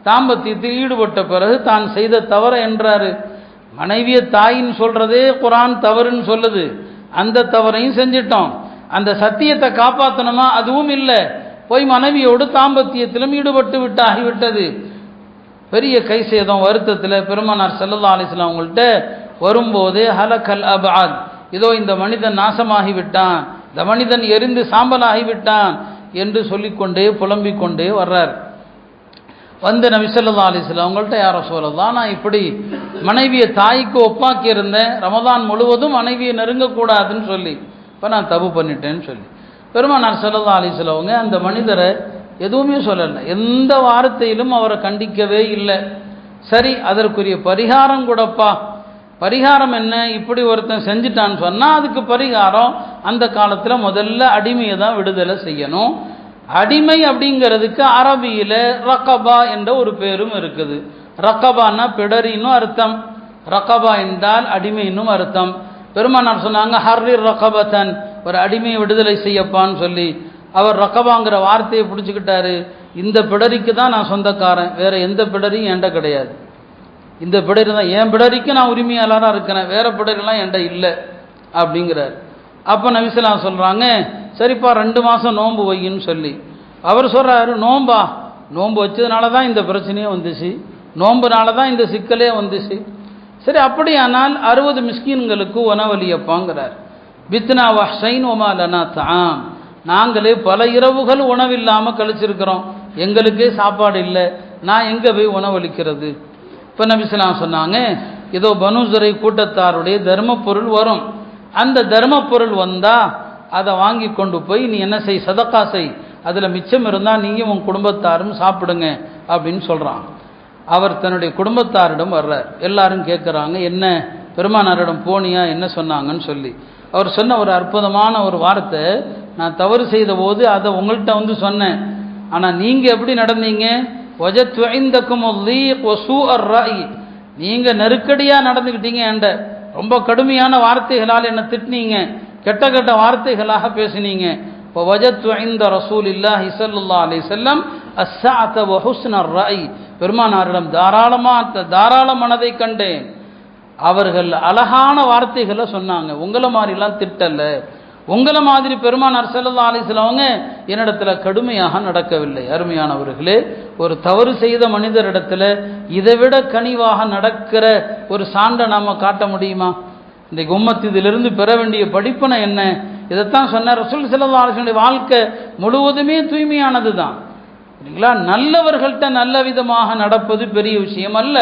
தாம்பத்தியத்தில் ஈடுபட்ட பிறகு தான் செய்த தவற என்றாரு. மனைவியை தாயின்னு சொல்றதே குர்ஆன் தவறுன்னு சொல்லுது, அந்த தவறையும் செஞ்சிட்டோம். அந்த சத்தியத்தை காப்பாற்றணுமா, அதுவும் இல்லை, போய் மனைவியோடு தாம்பத்தியத்திலும் ஈடுபட்டு விட்டு ஆகிவிட்டது. பெரிய கை சேதம், வருத்தத்தில் பெருமானார் ஸல்லல்லாஹு அலைஹி வஸல்லம் அவங்கள்ட்ட வரும்போதே ஹலகல் அபாத், இதோ இந்த மனிதன் நாசமாகிவிட்டான், இந்த மனிதன் எரிந்து சாம்பலாகிவிட்டான் என்று சொல்லிக்கொண்டே புலம்பிக் கொண்டே வர்றார். வந்து நபி ஸல்லல்லாஹு அலைஹி வஸல்லம் அவங்கள்ட்ட, யா ரசூலல்லாஹ், நான் இப்படி மனைவியை தாய்க்கு ஒப்பாக்கி இருந்தேன், ரமதான் முழுவதும் மனைவியை நெருங்கக்கூடாதுன்னு சொல்லி, இப்போ நான் தப்பு பண்ணிட்டேன்னு சொல்லி. பெருமானார் ஸல்லல்லாஹு அலைஹி வஸல்லம் அவங்க அந்த மனிதரை எதுவுமே சொல்லலை, எந்த வார்த்தையிலும் அவரை கண்டிக்கவே இல்லை. சரி, அதற்குரிய பரிகாரம் கூடப்பா. பரிகாரம் என்ன, இப்படி ஒருத்தன் செஞ்சுட்டான்னு சொன்னால் அதுக்கு பரிகாரம் அந்த காலத்தில் முதல்ல அடிமையை தான் விடுதலை செய்யணும். அடிமை அப்படிங்கிறதுக்கு அரபியில் ரக்கபா என்ற ஒரு பேரும் இருக்குது. ரக்கபான்னா பிடரின்னு அர்த்தம், ரக்கபா என்றால் அடிமைன்னும் அர்த்தம். பெருமானார் சொன்னாங்க, ஹர்ரிர் ரக்கபத்தன், ஒரு அடிமையை விடுதலை செய்யப்பான்னு சொல்லி. அவர் ரக்கபாங்கிற வார்த்தையை பிடிச்சிக்கிட்டாரு. இந்த பிடரிக்கு தான் நான் சொந்தக்காரன், வேற எந்த பிடரியும் என்கிட்ட கிடையாது, இந்த பிடரி தான் என் பிடரிக்கு நான் உரிமையாளராக இருக்கிறேன், வேற பிடரிலாம் என்கிட்ட இல்லை அப்படிங்கிறார். அப்போ நபி ஸல்லல்லாஹு அலைஹி வஸல்லம் சொல்கிறாங்க, சரிப்பா 2 மாதம் நோன்பு வையின்னு சொல்லி. அவர் சொல்கிறாரு, நோன்பா, நோன்பு வச்சதுனால தான் இந்த பிரச்சனையே வந்துச்சு, நோன்புனால தான் இந்த சிக்கலே வந்துச்சு. சரி, அப்படியானால் 60 மிஸ்கீன்களுக்கு உணவளியப்பாங்கிறார். பித்னா வஹ்ஷைன் ஒமா லனா தஆம், நாங்களே பல இரவுகள் உணவில்லாமல் கழிச்சிருக்கிறோம், எங்களுக்கே சாப்பாடு இல்லை, நான் எங்கே போய் உணவளிக்கிறது? இப்போ நபி ஸல்லல்லாஹு அலைஹி வஸல்லம் சொன்னாங்க, ஏதோ பனு ஸுரை கூட்டத்தாருடைய தர்ம பொருள் வரும், அந்த தர்ம பொருள் வந்தால் அதை வாங்கி கொண்டு போய் நீ என்ன செய், சதக்கா செய், அதில் மிச்சம் இருந்தால் நீயும் உன் குடும்பத்தாரும் சாப்பிடுங்க அப்படின்னு சொல்கிறான். அவர் தன்னுடைய குடும்பத்தாரிடம் வர்றார். எல்லாரும் கேட்குறாங்க, என்ன பெருமானாரிடம் போனியா, என்ன சொன்னாங்கன்னு சொல்லி. அவர் சொன்ன ஒரு அற்புதமான ஒரு வார்த்தை, நான் தவறு செய்த போது அதை உங்கள்கிட்ட வந்து சொன்னேன், ஆனால் நீங்கள் எப்படி நடந்தீங்க, வஜத் ஐந்தக்கும் நீங்கள் நெருக்கடியாக நடந்துக்கிட்டீங்க, என்ற ரொம்ப கடுமையான வார்த்தைகளால் என்ன திட்டினீங்க, கெட்ட கெட்ட வார்த்தைகளாக பேசினீங்க. இப்போ வஜத் ஐந்த ரசூலில்லாஹி ஸல்லல்லாஹு அலைஹி வஸல்லம் அஸ்ஸஅத வ ஹுஸ்னர் ரஅய், பெருமானாரிடம் தாராள மனதை கண்டேன். அவர்கள் அழகான வார்த்தைகளை சொன்னாங்க, உங்களை மாதிரிலாம் திட்டல, உங்களை மாதிரி பெருமானார் ஸல்லல்லாஹு அலைஹி வஸல்லம் அவங்க என்னிடத்துல கடுமையாக நடக்கவில்லை. அருமையானவர்களே, ஒரு தவறு செய்த மனிதரிடத்துல இதை விட கனிவாக நடக்கிற ஒரு சான்றை நாம காட்ட முடியுமா? இன்றைக்கு உம்மத்து இதிலிருந்து பெற வேண்டிய படிப்பனை என்ன? இதைத்தான் சொன்ன ரசூல் ஸல்லல்லாஹு அலைஹி வஸல்லம் வாழ்க்கை முழுவதுமே தூய்மையானது தான். இல்லைங்களா? நல்லவர்கள்ட்ட நல்ல விதமாக நடப்பது பெரிய விஷயம் அல்ல.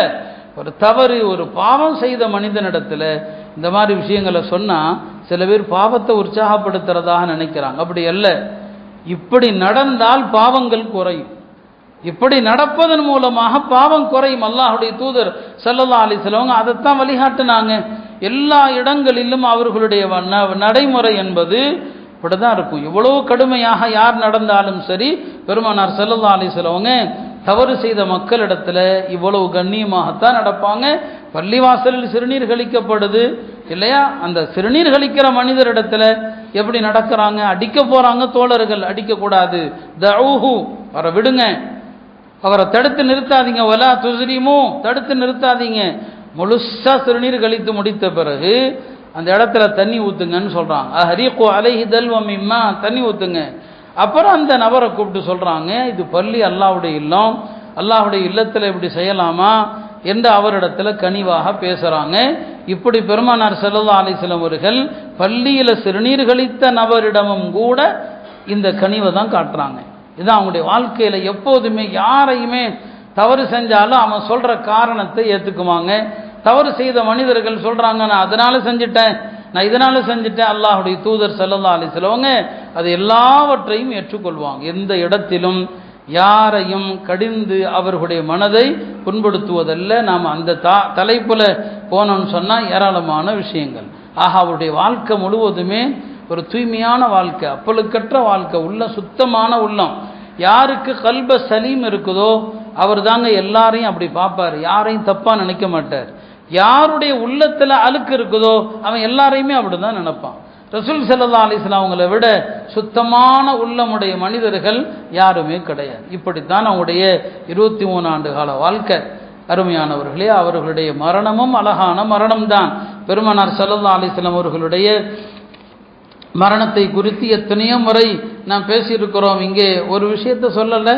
ஒரு தவறு, ஒரு பாவம் செய்த மனிதனிடத்தில் இந்த மாதிரி விஷயங்களை சொன்னால் சில பேர் பாவத்தை உற்சாகப்படுத்துறதாக நினைக்கிறாங்க. அப்படி அல்ல. இப்படி நடந்தால் பாவங்கள் குறையும். இப்படி நடப்பதன் மூலமாக பாவம் குறையும். அல்லாஹ்வுடைய தூதர் ஸல்லல்லாஹு அலைஹி வஸல்லம் அதைத்தான் வழிகாட்டினாங்க. எல்லா இடங்களிலும் அவர்களுடைய நடைமுறை என்பது இப்படிதான் இருக்கும். எவ்வளவு கடுமையாக யார் நடந்தாலும் சரி, பெருமானார் ஸல்லல்லாஹு அலைஹி வஸல்லம் தவறு செய்த மக்களிடத்துல இவ்வளவு கண்ணியமாகத்தான் நடப்பாங்க. பள்ளிவாசலில் சிறுநீர் கழிக்கப்படுது இல்லையா, அந்த சிறுநீர் கழிக்கிற மனிதரிடத்துல எப்படி நடக்கிறாங்க? அடிக்க போறாங்க தோழர்கள், அடிக்கக்கூடாது, தஊஹு, அவரை விடுங்க, அவரை தடுத்து நிறுத்தாதீங்க, வலா துஸ்ரிமு, தடுத்து நிறுத்தாதீங்க. முழுசா சிறுநீர் கழித்து முடித்த பிறகு அந்த இடத்துல தண்ணி ஊத்துங்கன்னு சொல்றாங்க. அஹரிகு அலைஹி தல்வம் மிம்மா, தண்ணி ஊத்துங்க. அப்புறம் அந்த நபரை கூப்பிட்டு சொல்றாங்க, இது பள்ளி, அல்லாஹ்வுடைய இல்லம், அல்லாஹ்வுடைய இல்லத்தில் இப்படி செய்யலாமா என்று அவரிடத்துல கனிவாக பேசுறாங்க. இப்படி பெருமானார் ஸல்லல்லாஹு அலைஹி வஸல்லம் அவர்கள் பள்ளியில சிறுநீர் கழித்த நபரிடமும் கூட இந்த கனிவை தான் காட்டுறாங்க. இதுதான் அவங்களுடைய வாழ்க்கையில. எப்போதுமே யாரையுமே தவறு செஞ்சாலும் அவன் சொல்ற காரணத்தை ஏத்துக்குவாங்க. தவறு செய்த மனிதர்கள் சொல்றாங்க, நான் அதனால செஞ்சுட்டேன், நான் இதனால செஞ்சுட்டேன். அல்லாஹ்வுடைய தூதர் ஸல்லல்லாஹு அலைஹி வஸல்லம் அது எல்லாவற்றையும் ஏற்றுக்கொள்வாங்க. எந்த இடத்திலும் யாரையும் கடிந்து அவர்களுடைய மனதை புண்படுத்துவதல்ல. நாம் அந்த தலைப்புல போனோம்னு சொன்னா ஏராளமான விஷயங்கள். ஆக அவருடைய வாழ்க்கை முழுவதுமே ஒரு தூய்மையான வாழ்க்கை, அப்பழுக்கற்ற வாழ்க்கை, உள்ள சுத்தமான உள்ளம். யாருக்கு கல்ப சலீம் இருக்குதோ அவர் தாங்க எல்லாரையும் அப்படி பார்ப்பார், யாரையும் தப்பா நினைக்க மாட்டார். யாருடைய உள்ளத்துல அழுக்கு இருக்குதோ அவன் எல்லாரையுமே அப்படிதான் நினைப்பான். ரசூல் ஸல்லல்லாஹு அலைஹி வஸல்லம் அவங்களை விட சுத்தமான உள்ளமுடைய மனிதர்கள் யாருமே கிடையாது. இப்படித்தான் அவங்களுடைய 23 ஆண்டு கால வாழ்க்கை. அருமையானவர்களே, அவர்களுடைய மரணமும் அழகான மரணம் தான். பெருமானார் ஸல்லல்லாஹு அலைஹி வஸல்லம் அவர்களுடைய மரணத்தை குறித்து எத்தனையோ முறை நாம் பேசியிருக்கிறோம். இங்கே ஒரு விஷயத்தை சொல்லல,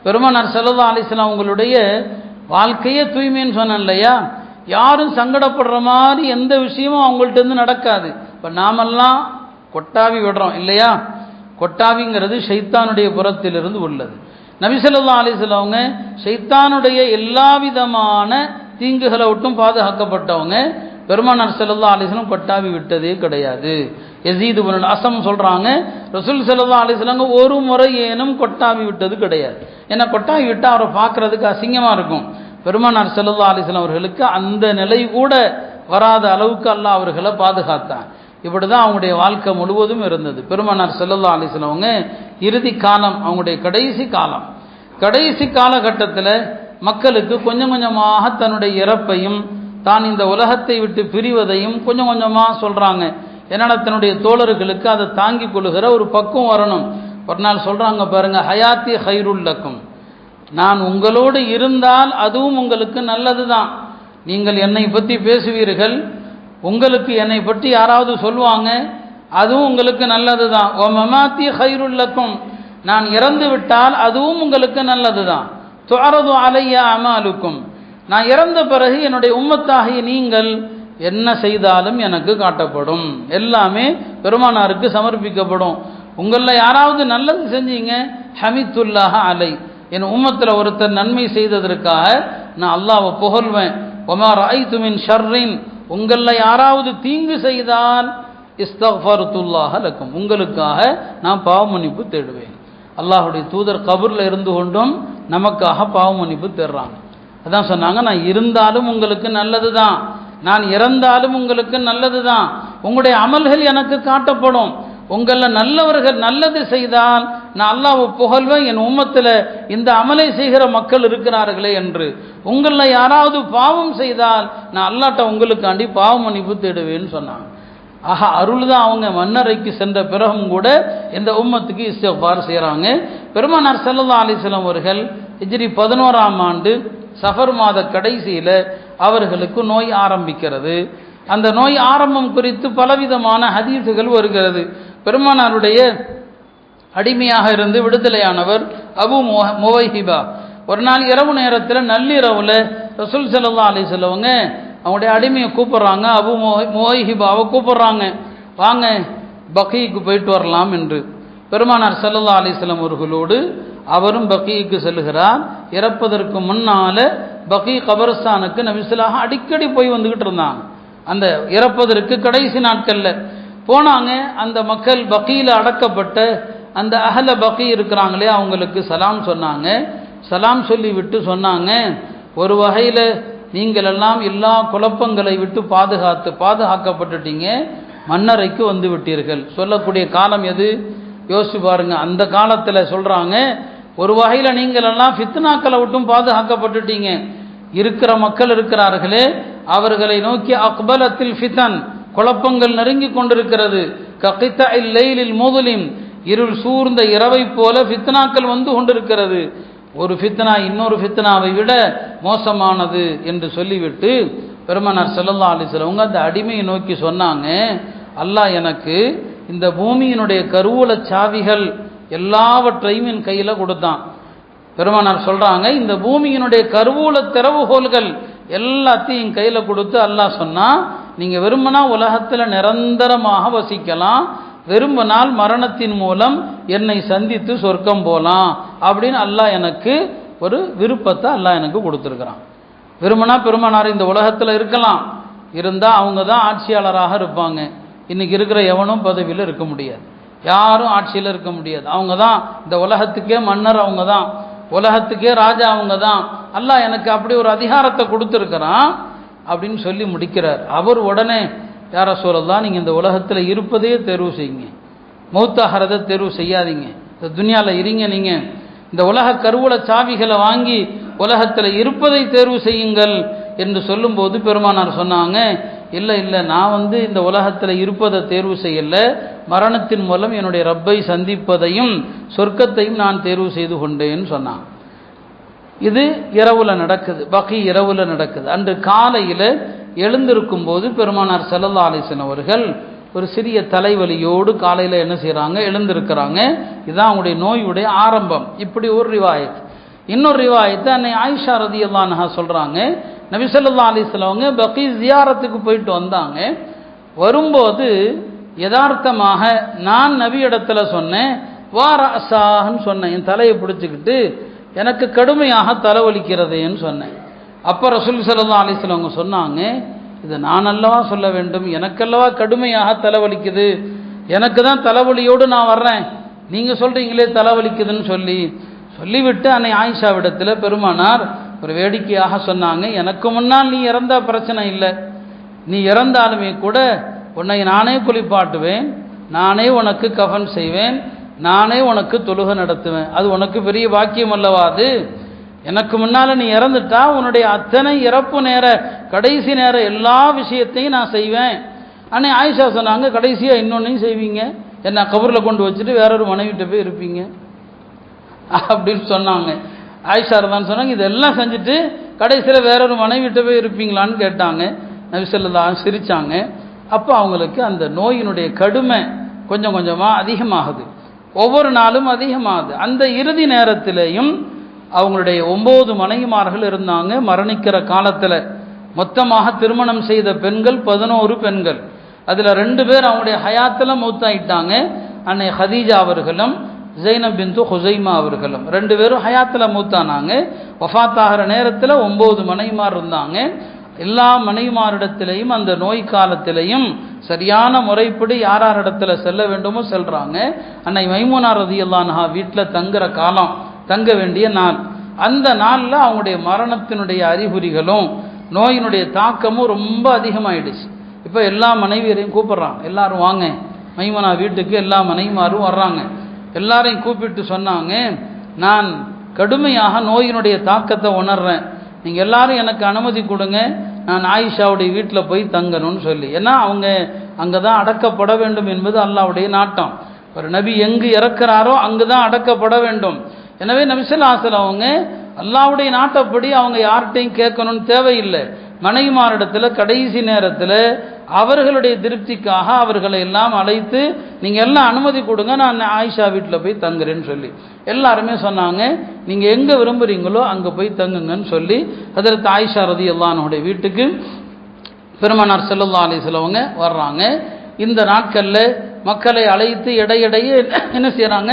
பெருமானார் ஸல்லல்லாஹு அலைஹி வஸல்லம் அவங்களுடைய வாழ்க்கையே தூய்மைன்னு சொன்னேன் இல்லையா, யாரும் சங்கடப்படுற மாதிரி எந்த விஷயமும் அவங்கள்ட்ட இருந்து நடக்காது. இப்போ நாமெல்லாம் கொட்டாவி விடுறோம் இல்லையா, கொட்டாவிங்கிறது ஷைத்தானுடைய புறத்திலிருந்து உள்ளது. நபி ஸல்லல்லாஹு அலைஹி வஸல்லம் அவங்க ஷைத்தானுடைய எல்லா விதமான தீங்குகளை விட்டும் பாதுகாக்கப்பட்டவங்க. பெருமானார் ஸல்லல்லாஹு அலைஹி வஸல்லம் கொட்டாவி விட்டதே கிடையாது. யஸீத் இப்னு அஸம் சொல்றாங்க, ரசூல் ஸல்லல்லாஹு அலைஹி வஸல்லம் ஒரு முறை ஏனும் கொட்டாவி விட்டது கிடையாது. ஏன்னா கொட்டாவி விட்டால் அவரை பார்க்கறதுக்கு அசிங்கமா இருக்கும். பெருமானார் ஸல்லல்லாஹு அலைஹி வஸல்லம் அவர்களுக்கு அந்த நிலை கூட வராத அளவுக்கு அல்லாஹ் அவர்களை பாதுகாத்தான். இப்படிதான் அவங்களுடைய வாழ்க்கை முழுவதும் இருந்தது. பெருமானார் ஸல்லல்லாஹு அலைஹி வஸல்லம் அவங்க இறுதி காலம், அவங்களுடைய கடைசி காலகட்டத்தில் மக்களுக்கு கொஞ்சம் கொஞ்சமாக தன்னுடைய இறப்பையும் தான் இந்த உலகத்தை விட்டு பிரிவதையும் கொஞ்சம் கொஞ்சமாக சொல்றாங்க. என்னடா, தன்னுடைய தோழர்களுக்கு அதை தாங்கி கொள்ளுகிற ஒரு பக்குவம் வரணும். ஒரு நாள் சொல்றாங்க பாருங்க, ஹயாத்தி ஹைருல் லக்கும், நான் உங்களோடு இருந்தால் அதுவும் உங்களுக்கு நல்லது தான். நீங்கள் என்னை பற்றி பேசுவீர்கள், உங்களுக்கு என்னை பற்றி யாராவது சொல்லுவாங்க, அதுவும் உங்களுக்கு நல்லது தான். ஓ மமாத்தி ஹைருல் லக்கும், நான் இறந்து விட்டால் அதுவும் உங்களுக்கு நல்லது தான். துஅரது அலைய அமாலுக்கும், நான் இறந்த பிறகு என்னுடைய உம்மத்தாகிய நீங்கள் என்ன செய்தாலும் எனக்கு காட்டப்படும், எல்லாமே பெருமானாருக்கு சமர்ப்பிக்கப்படும். உங்களில் யாராவது நல்லது செஞ்சீங்க, ஹமிதுல்லாஹ அலை, என் உம்மத்தில் ஒருத்தர் நன்மை செய்ததற்காக நான் அல்லாஹ்வை புகழ்வேன். ஒமா ரஅய்து மின் ஷர்ரின், உங்களில் யாராவது தீங்கு செய்தால் இஸ்தக்ஃபர்துல்லாஹ லக்கும், உங்களுக்காக நான் பாவ மன்னிப்பு தேடுவேன். அல்லாஹ்வுடைய தூதர் கபூரில் இருந்து கொண்டும் நமக்காக பாவ மன்னிப்பு தேடுறாங்க. அதான் சொன்னாங்க, நான் இருந்தாலும் உங்களுக்கு நல்லது தான், நான் இறந்தாலும் உங்களுக்கு நல்லது தான், உங்களுடைய அமல்கள் எனக்கு காட்டப்படும், உங்களில் நல்லவர்கள் நல்லது செய்தால் நான் அல்லாஹ்வை புகழ்வேன், என் உம்மத்தில் இந்த அமலை செய்கிற மக்கள் இருக்கிறார்களே என்று. உங்களில் யாராவது பாவம் செய்தால் நான் அல்லாஹ்ட்ட உங்களுக்காண்டி பாவ மன்னிப்பு தேடுவேன்னு சொன்னாங்க. ஆஹா, அருள் தான். அவங்க மன்னரைக்கு சென்ற பிறகும் கூட இந்த உம்மத்துக்கு இஸ்திக்பார் செய்கிறாங்க. பெருமானார் ஸல்லல்லாஹு அலைஹி வஸல்லம் அவர்கள் ஹிஜ்ரி 11ஆம் ஆண்டு சஃபர் மாத கடைசியில் அவர்களுக்கு நோய் ஆரம்பிக்கிறது. அந்த நோய் ஆரம்பம் குறித்து பலவிதமான ஹதீஸுகள் வருகிறது. பெருமானாருடைய அடிமையாக இருந்து விடுதலையானவர் அபு முவைஹிபா ஒரு நாள் இரவு நேரத்தில் நள்ளிரவில் ரசூல் ஸல்லல்லாஹு அலைஹி வஸல்லம் அவங்களுடைய அடிமையை கூப்பிட்றாங்க, அபு முவைஹிபாவை கூப்பிட்றாங்க, வாங்க பக்கீக்கு போயிட்டு வரலாம் என்று. பெருமானார் ஸல்லல்லாஹு அலைஹி வஸல்லம் அவர்களோடு அவரும் பக்கீக்கு செல்கிறார். இறப்பதற்கு முன்னால் பக்கீ கபர்ஸ்தானுக்கு நபிஸல்லாஹு அடிக்கடி போய் வந்துக்கிட்டு இருந்தாங்க. அந்த இறப்பதற்கு கடைசி நாட்களில் போனாங்க. அந்த மக்கள் பக்கீல அடக்கப்பட்ட அந்த அஹல பக்கீ இருக்கிறாங்களே அவங்களுக்கு சலாம் சொன்னாங்க. சலாம் சொல்லி விட்டு சொன்னாங்க, ஒரு வகையில் நீங்கள் எல்லாம் எல்லா குழப்பங்களை விட்டு பாதுகாக்கப்பட்டுட்டீங்க, மன்னரைக்கு வந்து விட்டீர்கள். சொல்லக்கூடிய காலம் எது யோசிச்சு பாருங்க. அந்த காலத்தில் சொல்கிறாங்க, ஒரு வகையில் நீங்கள் எல்லாம் ஃபித்னாக்களை விட்டும் பாதுகாக்கப்பட்டுட்டீங்க. இருக்கிற மக்கள் இருக்கிறார்களே அவர்களை நோக்கி அக்பலத்தில் ஃபிதன், குழப்பங்கள் நெருங்கி கொண்டிருக்கிறது. ககித்தஇல் லைலில் முதுலிம், இருள் சூர்ந்த இரவை போல ஃபித்னாக்கள் வந்து கொண்டிருக்கிறது. ஒரு ஃபித்னா இன்னொரு ஃபித்னாவை விட மோசமானது என்று சொல்லிவிட்டு பெருமானார் ஸல்லல்லாஹு அலைஹி வஸல்லம் அந்த அடிமையை நோக்கி சொன்னாங்க, அல்லாஹ் எனக்கு இந்த பூமியினுடைய கருவூல சாவிகள் எல்லாவற்றையும் என் கையில் கொடுத்தான். பெருமானார் சொல்றாங்க, இந்த பூமியினுடைய கருவூல திறவுகோல்கள் எல்லாத்தையும் என் கையில் கொடுத்து அல்லாஹ் சொன்னா, நீங்க விரும்பினா உலகத்தில் நிரந்தரமாக வசிக்கலாம், விரும்பினால் மரணத்தின் மூலம் என்னை சந்தித்து சொர்க்கம் போலாம் அப்படின்னு அல்லாஹ் எனக்கு ஒரு விருப்பத்தை அல்லாஹ் எனக்கு கொடுத்துருக்கிறான். விரும்பினா பெருமானார் இந்த உலகத்தில் இருக்கலாம், இருந்தால் அவங்க தான் ஆட்சியாளராக இருப்பாங்க. இன்னைக்கு இருக்கிற எவனும் பதவியில் இருக்க முடியாது, யாரும் ஆட்சியில் இருக்க முடியாது. அவங்க தான் இந்த உலகத்துக்கே மன்னர், அவங்க தான் உலகத்துக்கே ராஜா, அவங்க தான். அல்லாஹ் எனக்கு அப்படி ஒரு அதிகாரத்தை கொடுத்துருக்கிறான் அப்படின்னு சொல்லி முடிக்கிறார். அவர் உடனே, யார ரசூலல்லாஹ், நீங்கள் இந்த உலகத்தில் இருப்பதையே தேர்வு செய்யுங்க, மௌத்தாகிறதை தேர்வு செய்யாதீங்க, இந்த துனியாவில் இருங்க, நீங்கள் இந்த உலக கருவூல சாவிகளை வாங்கி உலகத்தில் இருப்பதை தேர்வு செய்யுங்கள் என்று சொல்லும்போது பெருமானார் சொன்னாங்க, இல்லை இல்லை, நான் இந்த உலகத்தில் இருப்பதை தேர்வு செய்யலை, மரணத்தின் மூலம் என்னுடைய ரப்பை சந்திப்பதையும் சொர்க்கத்தையும் நான் தேர்வு செய்து கொண்டேன்னு சொன்னான். இது இரவுல நடக்குது, பகி இரவுல நடக்குது. அன்று காலையில் எழுந்திருக்கும் போது பெருமானார் ஸல்லல்லாஹு அலைஹி வஸல்லம் அவர்கள் ஒரு சிறிய தலைவலியோடு காலையில் என்ன செய்கிறாங்க, எழுந்திருக்கிறாங்க. இதுதான் அவங்களுடைய நோயுடைய ஆரம்பம். இப்படி ஒரு ரிவாயத். இன்னொரு ரிவாயத்தை அன்னை ஆயிஷா ரலியல்லாஹு அன்ஹா சொல்கிறாங்க, நபி ஸல்லல்லாஹு அலைஹி வஸல்லம் அவங்க பகி ஜியாரத்துக்கு போயிட்டு வந்தாங்க. வரும்போது யதார்த்தமாக நான் நபி இடத்துல சொன்னேன், வார அசான்னு சொன்னேன், என் தலையை பிடிச்சிக்கிட்டு எனக்கு கடுமையாக தலைவலிக்கிறதேன்னு சொன்னேன். அப்போ ரசூல் ஸல்லல்லாஹு அலைஹி வஸல்லம் அவங்க சொன்னாங்க, இதை நான் அல்லவா சொல்ல வேண்டும், எனக்கல்லவா கடுமையாக தலைவலிக்குது, எனக்கு தான் தலைவலியோடு நான் வர்றேன், நீங்கள் சொல்கிறீங்களே தலைவலிக்குதுன்னு சொல்லிவிட்டு அன்னை ஆயிஷாவிடத்தில் பெருமானார் ஒரு வேடிக்கையாக சொன்னாங்க, எனக்கு முன்னால் நீ இறந்தா பிரச்சனை இல்லை, நீ இறந்தாலுமே கூட உன்னை நானே குளிப்பாட்டுவேன், நானே உனக்கு கஃன் செய்வேன், நானே உனக்கு தொழுகை நடத்துவேன், அது உனக்கு பெரிய பாக்கியம் அல்லவா அது. எனக்கு முன்னால் நீ இறந்துட்டா உன்னுடைய அத்தனை இறப்பு நேர கடைசி நேர எல்லா விஷயத்தையும் நான் செய்வேன். அன்னை ஆயிஷா சொன்னாங்க, கடைசியாக இன்னொன்னையும் செய்வீங்க, என்ன கபரில் கொண்டு வச்சுட்டு வேறொரு மனைவிட்ட போய் இருப்பீங்க அப்படின்னு சொன்னாங்க. ஆயிஷா தான் சொன்னாங்க, இதெல்லாம் செஞ்சுட்டு கடைசியில் வேறொரு மனைவிட்ட போய் இருப்பீங்களான்னு கேட்டாங்க. நபி ஸல்லல்லாஹு அலைஹி வஸல்லம் சிரித்தாங்க. அப்போ அவங்களுக்கு அந்த நோயினுடைய கடுமை கொஞ்சம் கொஞ்சமாக அதிகமாகுது, ஒவ்வொரு நாளும் அதிகமாகுது. அந்த இறுதி நேரத்திலையும் அவங்களுடைய 9 மனைவிமார்கள் இருந்தாங்க. மரணிக்கிற காலத்தில் மொத்தமாக திருமணம் செய்த பெண்கள் 11 பெண்கள். அதில் 2 பேர் அவங்களுடைய ஹயாத்தில் மௌத்தாயிட்டாங்க. அன்னை ஹதீஜா அவர்களும் ஜைனப் பின்து ஹுசைமா அவர்களும் 2 பேரும் ஹயாத்தில் மௌத்தானாங்க. வஃபாத்தாகிற நேரத்தில் 9 மனைவிமார் இருந்தாங்க. எல்லா மனைவிமாரிடத்திலையும் அந்த நோய் காலத்திலையும் சரியான முறைப்படி யார் இடத்துல செல்ல வேண்டுமோ செல்றாங்க. அன்னை மைமூனா ரலியல்லாஹு அன்ஹா வீட்டில் தங்குற காலம், தங்க வேண்டிய நாள். அந்த நாளில் அவங்களுடைய மரணத்தினுடைய அறிகுறிகளும் நோயினுடைய தாக்கமும் ரொம்ப அதிகமாயிடுச்சு. இப்போ எல்லா மனைவியரையும் கூப்பிட்றாங்க, எல்லாரும் வாங்க மைமனா வீட்டுக்கு. எல்லா மனைவிமாரும் வர்றாங்க. எல்லாரையும் கூப்பிட்டு சொன்னாங்க, நான் கடுமையாக நோயினுடைய தாக்கத்தை உணர்றேன், நீங்கள் எல்லாரும் எனக்கு அனுமதி கொடுங்க, நான் ஆயிஷாவுடைய வீட்டில் போய் தங்கணும்னு சொல்லி. ஏன்னா அவங்க அங்கே தான் அடக்கப்பட வேண்டும் என்பது அல்லாஹ்வுடைய நாட்டம். ஒரு நபி எங்கு இறக்குறாரோ அங்கு தான் அடக்கப்பட வேண்டும். எனவே நபி ஸல்லல்லாஹு அலைஹி வஸல்லம் அவங்க அல்லாஹ்வுடைய நாட்டப்படி அவங்க யார்கிட்டையும் கேட்கணும்னு தேவையில்லை. மனைவிமாரிடத்தில் கடைசி நேரத்தில் அவர்களுடைய திருப்திக்காக அவர்களை எல்லாம் அழைத்து நீங்கள் எல்லாம் அனுமதி கொடுங்க, நான் ஆயிஷா வீட்டில் போய் தங்குறேன்னு சொல்லி எல்லாருமே சொன்னாங்க, நீங்கள் எங்கே விரும்புகிறீங்களோ அங்கே போய் தங்குங்கன்னு சொல்லி ஹஜ்ரத் ஆயிஷா ரலியல்லாஹு அன்ஹுடைய வீட்டுக்கு பெருமானார் ஸல்லல்லாஹு அலைஹி வஸல்லம் அவங்க வர்றாங்க. இந்த நாட்களில் மக்களை அழைத்து இடையிடையே என்ன செய்கிறாங்க,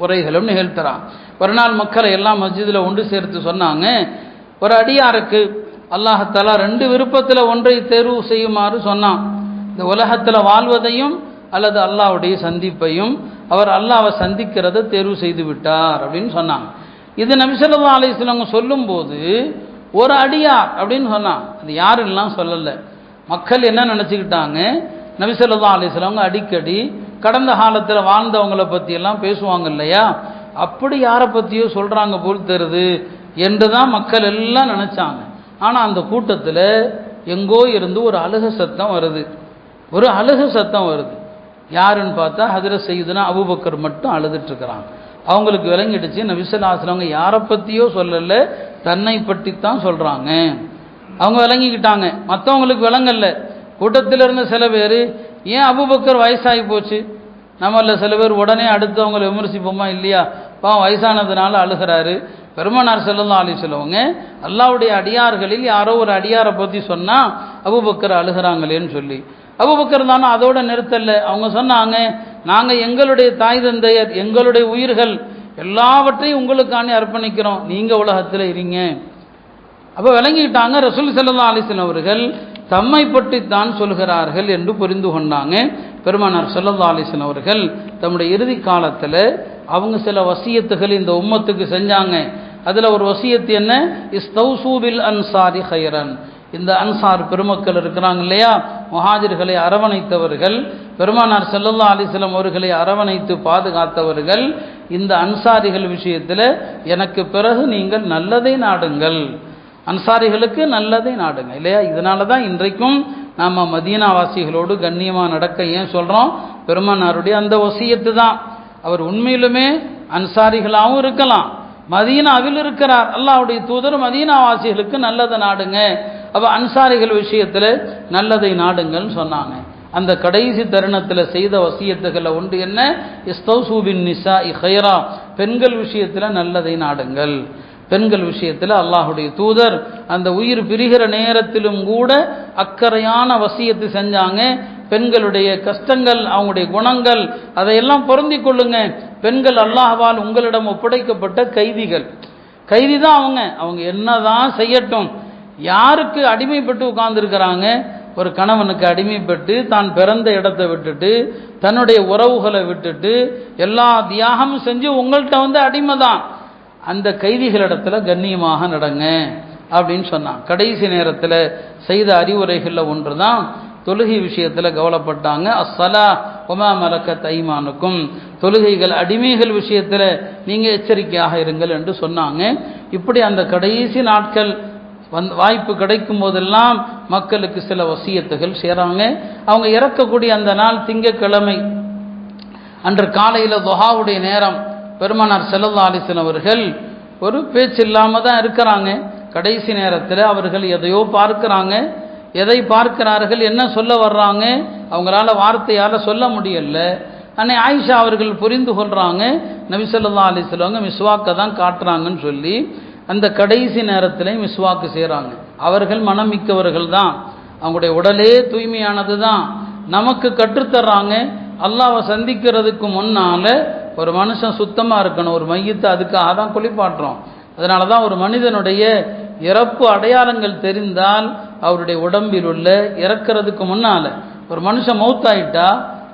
உரைகளும் நிகழ்த்துறாங்க. ஒரு நாள் மக்களை எல்லாம் மஸ்ஜிதில் ஒன்று சேர்த்து சொன்னாங்க, ஒரு அடியாருக்கு அல்லாஹ் தஆலா 2 விருப்பத்தில் ஒன்றை தேர்வு செய்யுமாறு சொன்னான். இந்த உலகத்தில் வாழ்வதையும் அல்லது அல்லாஹ்வுடைய சந்திப்பையும். அவர் அல்லாஹ்வை சந்திக்கிறத தேர்வு செய்து விட்டார் அப்படின்னு சொன்னாங்க. இது நபி ஸல்லல்லாஹு அலைஹி வஸல்லம் சொல்லும்போது ஒரு அடியார் அப்படின்னு சொன்னாங்க. அது யாருலாம் சொல்லலை. மக்கள் என்ன நினச்சிக்கிட்டாங்க, நபி ஸல்லல்லாஹு அலைஹி வஸல்லம் அடிக்கடி கடந்த காலத்தில் வாழ்ந்தவங்களை பற்றியெல்லாம் பேசுவாங்க இல்லையா, அப்படி யாரை பற்றியோ சொல்கிறாங்க போல் தருது என்று தான் மக்கள் எல்லாம் நினச்சாங்க. ஆனால் அந்த கூட்டத்தில் எங்கோ இருந்து ஒரு அழுக சத்தம் வருது. ஒரு அழுக சத்தம் வருது. யாருன்னு பார்த்தா ஹஜ்ரத் சையதுனா அபூபக்கர் மட்டும் அழுதுட்டுருக்கிறாங்க. அவங்களுக்கு விளங்கிடுச்சு, நபி ஸல்லல்லாஹு அலைஹி வஸல்லம் யாரை பற்றியோ சொல்லலை, தன்னை பற்றி தான் சொல்கிறாங்க. அவங்க விளங்கிக்கிட்டாங்க, மற்றவங்களுக்கு விளங்கலை. கூட்டத்தில் இருந்த சில பேர், ஏன் அபூபக்கர் வயசாகி போச்சு, நம்மள சில பேர் உடனே அடுத்தவங்களை விமர்சிப்போமா இல்லையா, பாவம் வயசானதுனால அழுகிறாரு. பெருமானார் ஸல்லல்லாஹு அலைஹி வஸல்லம் அல்லாஹ்வுடைய அடியார்களில் யாரோ ஒரு அடியாரை பற்றி சொன்னால் அபூபக்கர் அழுகிறாங்களேன்னு சொல்லி, அபூபக்கர் தானே அதோட நிறுத்தலை. அவங்க சொன்னாங்க, நாங்கள் எங்களுடைய தாய் தந்தையர், எங்களுடைய உயிர்கள் எல்லாவற்றையும் உங்களுக்கானே அர்ப்பணிக்கிறோம், நீங்கள் உலகத்தில் இருங்க. அப்போ விளங்கிட்டாங்க, ரசூல் ஸல்லல்லாஹு அலைஹி வஸல்லம் அவர்கள் தம்மை பற்றித்தான் சொல்கிறார்கள் என்று புரிந்து கொண்டாங்க. பெருமானார் ஸல்லல்லாஹு அலைஹி வஸல்லம் அவர்கள் தம்முடைய இறுதி காலத்தில் அவங்க சில வசியத்துகள் இந்த உம்மத்துக்கு செஞ்சாங்க. அதில் ஒரு வசியத்து என்ன, இஸ்தௌசூ பில் அன்சாரி ஹைரன். இந்த அன்சார் பெருமக்கள் இருக்கிறாங்க இல்லையா, முஹாஜிர்களை அரவணைத்தவர்கள், பெருமானார் ஸல்லல்லாஹு அலைஹி வஸல்லம் அவர்களை அரவணைத்து பாதுகாத்தவர்கள், இந்த அன்சாரிகள் விஷயத்தில் எனக்கு பிறகு நீங்கள் நல்லதை நாடுங்கள், அன்சாரிகளுக்கு நல்லதை நாடுங்க இல்லையா. இதனால தான் இன்றைக்கும் நாம் மதீனாவாசிகளோடு கண்ணியமாக நடக்க ஏன் சொல்கிறோம், பெருமானாருடைய அந்த வசியத்து தான். அவர் உண்மையிலுமே அன்சாரிகளாகவும் இருக்கலாம், மதீனாவில் இருக்கிறார், அல்லாஹ்வுடைய தூதர் மதீனாவாசிகளுக்கு நல்லதை நாடுங்க. அப்போ அன்சாரிகள் விஷயத்தில் நல்லதை நாடுங்கள்னு சொன்னாங்க. அந்த கடைசி தருணத்தில் செய்த வசியத்துகளை ஒன்று என்ன, இஸ்தௌசூ பின் நிசாஇ ஹைரா, பெண்கள் விஷயத்தில் நல்லதை நாடுங்கள். பெண்கள் விஷயத்தில் அல்லாஹ்வுடைய தூதர் அந்த உயிர் பிரிகிற நேரத்திலும் கூட அக்கறையான வசியத்து செஞ்சாங்க. பெண்களுடைய கஷ்டங்கள், அவங்களுடைய குணங்கள், அதையெல்லாம் பொருந்தி கொள்ளுங்க. பெண்கள் அல்லாஹ்வால் உங்களிடம் ஒப்படைக்கப்பட்ட கைதிகள், கைதி தான் அவங்க என்னதான் செய்யட்டும். யாருக்கு அடிமைப்பட்டு உட்கார்ந்துருக்கிறாங்க, ஒரு கணவனுக்கு அடிமைப்பட்டு தான் பிறந்த இடத்தை விட்டுட்டு தன்னுடைய உறவுகளை விட்டுட்டு எல்லா தியாகமும் செஞ்சு உங்கள்கிட்ட அடிமை தான். அந்த கைதிகளிடத்தில் கண்ணியமாக நடங்க அப்படின்னு சொன்னான். கடைசி நேரத்தில் செய்த அறிவுரைகளில் ஒன்று தான் தொழுகை விஷயத்தில் கவலைப்பட்டாங்க. அஸ்ஸலா வமா மலக்கத் ஐமானுக்கும், தொழுகைகள் அடிமைகள் விஷயத்தில் நீங்கள் எச்சரிக்கையாக இருங்கள் என்று சொன்னாங்க. இப்படி அந்த கடைசி நாட்கள் வாய்ப்பு கிடைக்கும் போதெல்லாம் மக்களுக்கு சில வசியத்துகள் செய்கிறாங்க. அவங்க இறக்கக்கூடிய அந்த நாள் திங்கட்கிழமை அன்று காலையில் துஹாவுடைய நேரம். பெருமானார் ஸல்லல்லாஹு அலைஹி வஸல்லம் அவர்கள் ஒரு பேச்சு இல்லாமல் தான் இருக்கிறாங்க. கடைசி நேரத்தில் அவர்கள் எதையோ பார்க்குறாங்க. எதை பார்க்கிறார்கள், என்ன சொல்ல வர்றாங்க, அவங்களால வார்த்தையால் சொல்ல முடியல. அன்னை ஆயிஷா அவர்கள் புரிந்து கொள்கிறாங்க, நபி ஸல்லல்லாஹு அலைஹி வஸல்லம் மிஸ்வாக்கை தான் காட்டுறாங்கன்னு சொல்லி அந்த கடைசி நேரத்தில் மிஸ்வாக்கு செய்கிறாங்க. அவர்கள் மனம் மிக்கவர்கள் தான், அவங்களுடைய உடலே தூய்மையானது தான், நமக்கு கற்றுத்தர்றாங்க. அல்லாஹ்வை சந்திக்கிறதுக்கு முன்னால் ஒரு மனுஷன் சுத்தமாக இருக்கணும். ஒரு மையத்தை அதுக்காக தான் குளிப்பாட்டுறோம். அதனால தான் ஒரு மனிதனுடைய இறப்பு அடையாளங்கள் தெரிந்தால் அவருடைய உடம்பில் உள்ள இறக்கிறதுக்கு முன்னால் ஒரு மனுஷன் மௌத்தாயிட்டா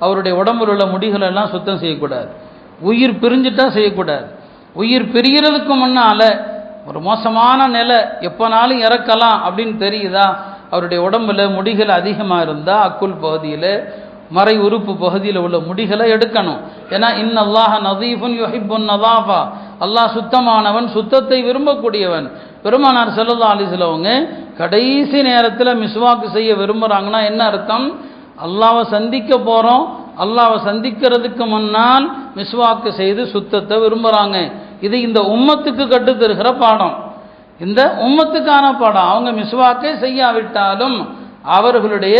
அவருடைய உடம்பில் உள்ள முடிகளெல்லாம் சுத்தம் செய்யக்கூடாது, உயிர் பிரிஞ்சுட்டா செய்யக்கூடாது. உயிர் பிரிகிறதுக்கு முன்னால ஒரு மோசமான நிலை, எப்போனாலும் இறக்கலாம் அப்படின்னு தெரியுதா, அவருடைய உடம்புல முடிகள் அதிகமாக இருந்தால் அக்குல் பகுதியில் மறை உறுப்பு பகுதியில் உள்ள முடிகளை எடுக்கணும். ஏன்னா இன்னல்லாஹ நதீஃபுன் யுஹிப்புன் நதாஃபா, அல்லாஹ் சுத்தமானவன், சுத்தத்தை விரும்பக்கூடியவன். பெருமானார் ஸல்லல்லாஹு அலைஹி வஸல்லம் அவங்க கடைசி நேரத்தில் மிஸ்வாக்கு செய்ய விரும்புகிறாங்கன்னா என்ன அர்த்தம்? அல்லாஹ்வை சந்திக்க போகிறோம், அல்லாஹ்வை சந்திக்கிறதுக்கு முன்னால் மிஸ்வாக்கு செய்து சுத்தத்தை விரும்புகிறாங்க. இது இந்த உம்மத்துக்கு கற்றுத்தருகிற பாடம், இந்த உம்மத்துக்கான பாடம். அவங்க மிஸ்வாக்கை செய்யாவிட்டாலும் அவர்களுடைய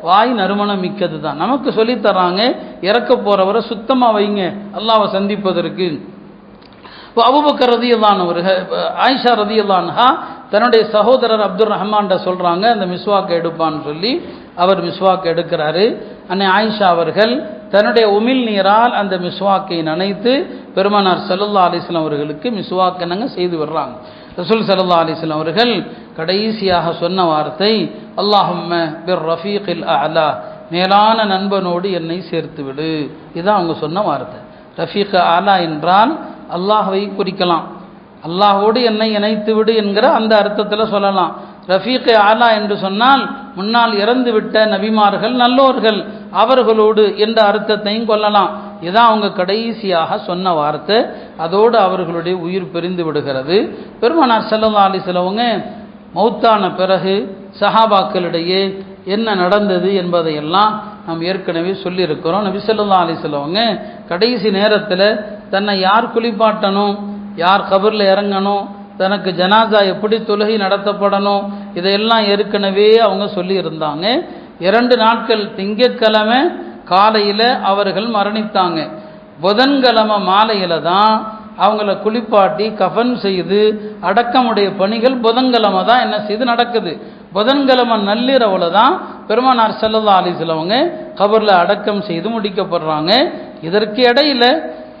வாய் நறுமணம் மிக்கது தான். நமக்கு சொல்லித்தராங்க, இறக்க போகிறவரை சுத்தமாக வைங்க அல்லாஹ்வை சந்திப்பதற்கு. இப்போ அபூபக்கர் ரலியல்லாஹு அவர்கள், ஆயிஷா ரலியல்லாஹு அன்ஹா தன்னுடைய சகோதரர் அப்துல் ரஹ்மான்கிட்ட சொல்கிறாங்க அந்த மிஸ்வாக்கை எடுப்பான்னு சொல்லி. அவர் மிஸ்வாக்கை எடுக்கிறாரு. அன்னை ஆயிஷா அவர்கள் தன்னுடைய உமிழ் நீரால் அந்த மிஸ்வாக்கை நனைத்து பெருமானார் ஸல்லல்லாஹு அலைஹி வஸல்லம் அவர்களுக்கு மிஸ்வாக்கை நாங்கள் செய்து வர்றாங்க. ரசூல் ஸல்லல்லாஹு அலைஹி வஸல்லம் அவர்கள் கடைசியாக சொன்ன வார்த்தை அல்லாஹும்ம பிர் ரஃபீகில் அலா, மேலான நண்பனோடு என்னை சேர்த்து விடு. இதுதான் அவங்க சொன்ன வார்த்தை. ரஃபீக் அலா என்றால் அல்லாஹ்வை குறிக்கலாம், அல்லாஹோடு என்னை இணைத்து விடு என்கிற அந்த அர்த்தத்தில் சொல்லலாம். ரஃபீக் ஆலா என்று சொன்னால் முன்னால் இறந்து விட்ட நபிமார்கள் நல்லோர்கள் அவர்களோடு என்ற அர்த்தத்தையும் கொள்ளலாம். இதான் அவங்க கடைசியாக சொன்ன வார்த்தை. அதோடு அவர்களுடைய உயிர் பிரிந்து விடுகிறது. பெருமானார் ஸல்லல்லாஹு அலைஹி வஸல்லம் மௌத்தான பிறகு சஹாபாக்களிடையே என்ன நடந்தது என்பதையெல்லாம் நாம் ஏற்கனவே சொல்லியிருக்கிறோம். நபி ஸல்லல்லாஹு அலைஹி வஸல்லம் கடைசி நேரத்தில் தன்னை யார் குளிப்பாட்டணும், யார் கபரில் இறங்கணும், தனக்கு ஜனாசா எப்படி தொழுகை நடத்தப்படணும், இதையெல்லாம் ஏற்கனவே அவங்க சொல்லி இருந்தாங்க. 2 நாட்கள் திங்கட்கிழமை காலையில் அவர்கள் மரணித்தாங்க. புதன்கிழமை மாலையில் தான் அவங்கள குளிப்பாட்டி கஃன் செய்து அடக்கமுடைய பணிகள் புதன்கிழமை தான் என்ன செய்து நடக்குது. புதன்கிழமை நள்ளிரவுல தான் பெருமானார் ஸல்லல்லாஹு அலைஹி வஸல்லம் கபரில் அடக்கம் செய்து முடிக்கப்படுறாங்க. இதற்கு இடையில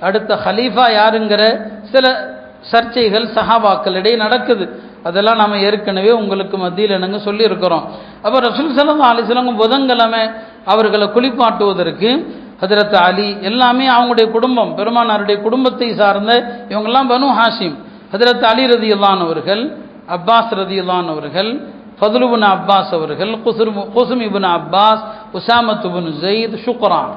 அடுத்த ஹலீஃபா யாருங்கிற சில சர்ச்சைகள் சஹாபாக்களிடையே நடக்குது. அதெல்லாம் நம்ம ஏற்கனவே உங்களுக்கு மத்தியில் என்னங்க சொல்லியிருக்கிறோம். அப்போ ரசூல் ஸல்லல்லாஹு அலைஹி வஸல்லம் புதன்கிழமை அவர்களை குளிப்பாட்டுவதற்கு ஹஜ்ரத் அலி எல்லாமே அவங்களுடைய குடும்பம், பெருமானாருடைய குடும்பத்தை சார்ந்த இவங்கெல்லாம் பனு ஹாஷிம். ஹஜ்ரத் அலி ரலியல்லாஹு அவர்கள், அப்பாஸ் ரலியல்லாஹு அவர்கள், ஃபதுல் இப்னு அப்பாஸ் அவர்கள், குஸ்ம் இப்னு அப்பாஸ், உசாமத் இப்னு ஸைத், ஷுக்ரான்,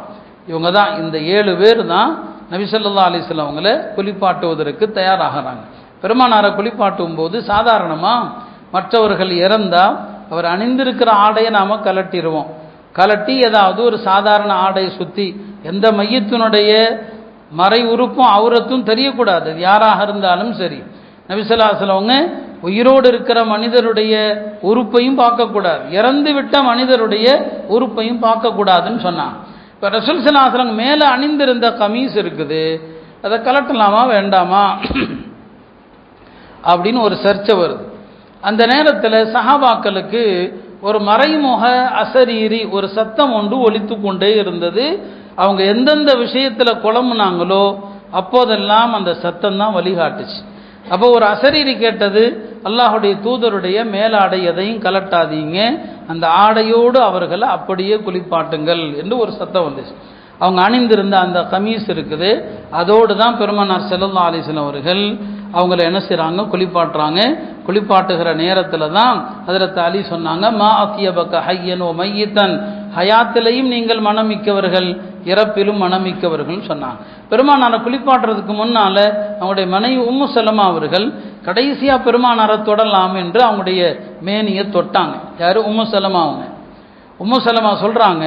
இவங்க தான் இந்த 7 பேர் தான் நபி ஸல்லல்லாஹு அலைஹி வஸல்லம் அவங்களை குளிப்பாட்டுவதற்கு தயாராகிறாங்க. பெருமானாரை குளிப்பாட்டும் போது சாதாரணமாக மற்றவர்கள் இறந்தால் அவர் அணிந்திருக்கிற ஆடையை நாம் கலட்டிடுவோம். கலட்டி ஏதாவது ஒரு சாதாரண ஆடையை சுற்றி எந்த மையத்தினுடைய மறை உறுப்பும் அவுரத்தும் தெரியக்கூடாது, யாராக இருந்தாலும் சரி. நபி ஸல்லல்லாஹு அலைஹி வஸல்லம் உயிரோடு இருக்கிற மனிதருடைய உறுப்பையும் பார்க்கக்கூடாது, இறந்து விட்ட மனிதருடைய உறுப்பையும் பார்க்கக்கூடாதுன்னு சொன்னாங்க. இப்போ ரசூல் ஸல்லல்லாஹு அலைஹி வஸல்லம் மேலே அணிந்திருந்த கமீஸ் இருக்குது, அதை கலட்டலாமா வேண்டாமா அப்படின்னு ஒரு சர்ச்சை வருது. அந்த நேரத்தில் சஹாபாக்களுக்கு ஒரு மறைமுக அசரீரி ஒரு சத்தம் ஒன்று ஒலித்து கொண்டே இருந்தது. அவங்க எந்தெந்த விஷயத்தில் குழம்புனாங்களோ அப்போதெல்லாம் அந்த சத்தம் தான் வழிகாட்டுச்சு. அப்போ ஒரு அசரீரி கேட்டது, அல்லாஹுடைய தூதருடைய மேலாடை எதையும் கலட்டாதீங்க, அந்த ஆடையோடு அவர்களை அப்படியே குளிப்பாட்டுங்கள் என்று ஒரு சத்தம் வந்துச்சு. அவங்க அணிந்திருந்த அந்த கமீஸ் இருக்குது, அதோடு தான் பெருமானார் ஸல்லல்லாஹு அலைஹி வஸல்லம் அவர்கள் அவங்கள என்ன செய்கிறாங்க, குளிப்பாட்டுறாங்க. குளிப்பாட்டுகிற நேரத்தில் தான் ஹஜ்ரத் அலி சொன்னாங்க, மா அத்தியபக ஹய்யன் ஓ மையித்தன், ஹயாத்திலையும் நீங்கள் மனமிக்கவர்கள், இறப்பிலும் மனமிக்கவர்கள் சொன்னாங்க. பெருமானாரை குளிப்பாட்டுறதுக்கு முன்னால் அவங்களுடைய மனைவி உம்மு சலமா அவர்கள் கடைசியாக பெருமானாரை தொடலாம் என்று அவங்களுடைய மேனியை தொட்டாங்க. யார்? உம்மு சலமா. அவங்க உம்மு சலமா சொல்கிறாங்க,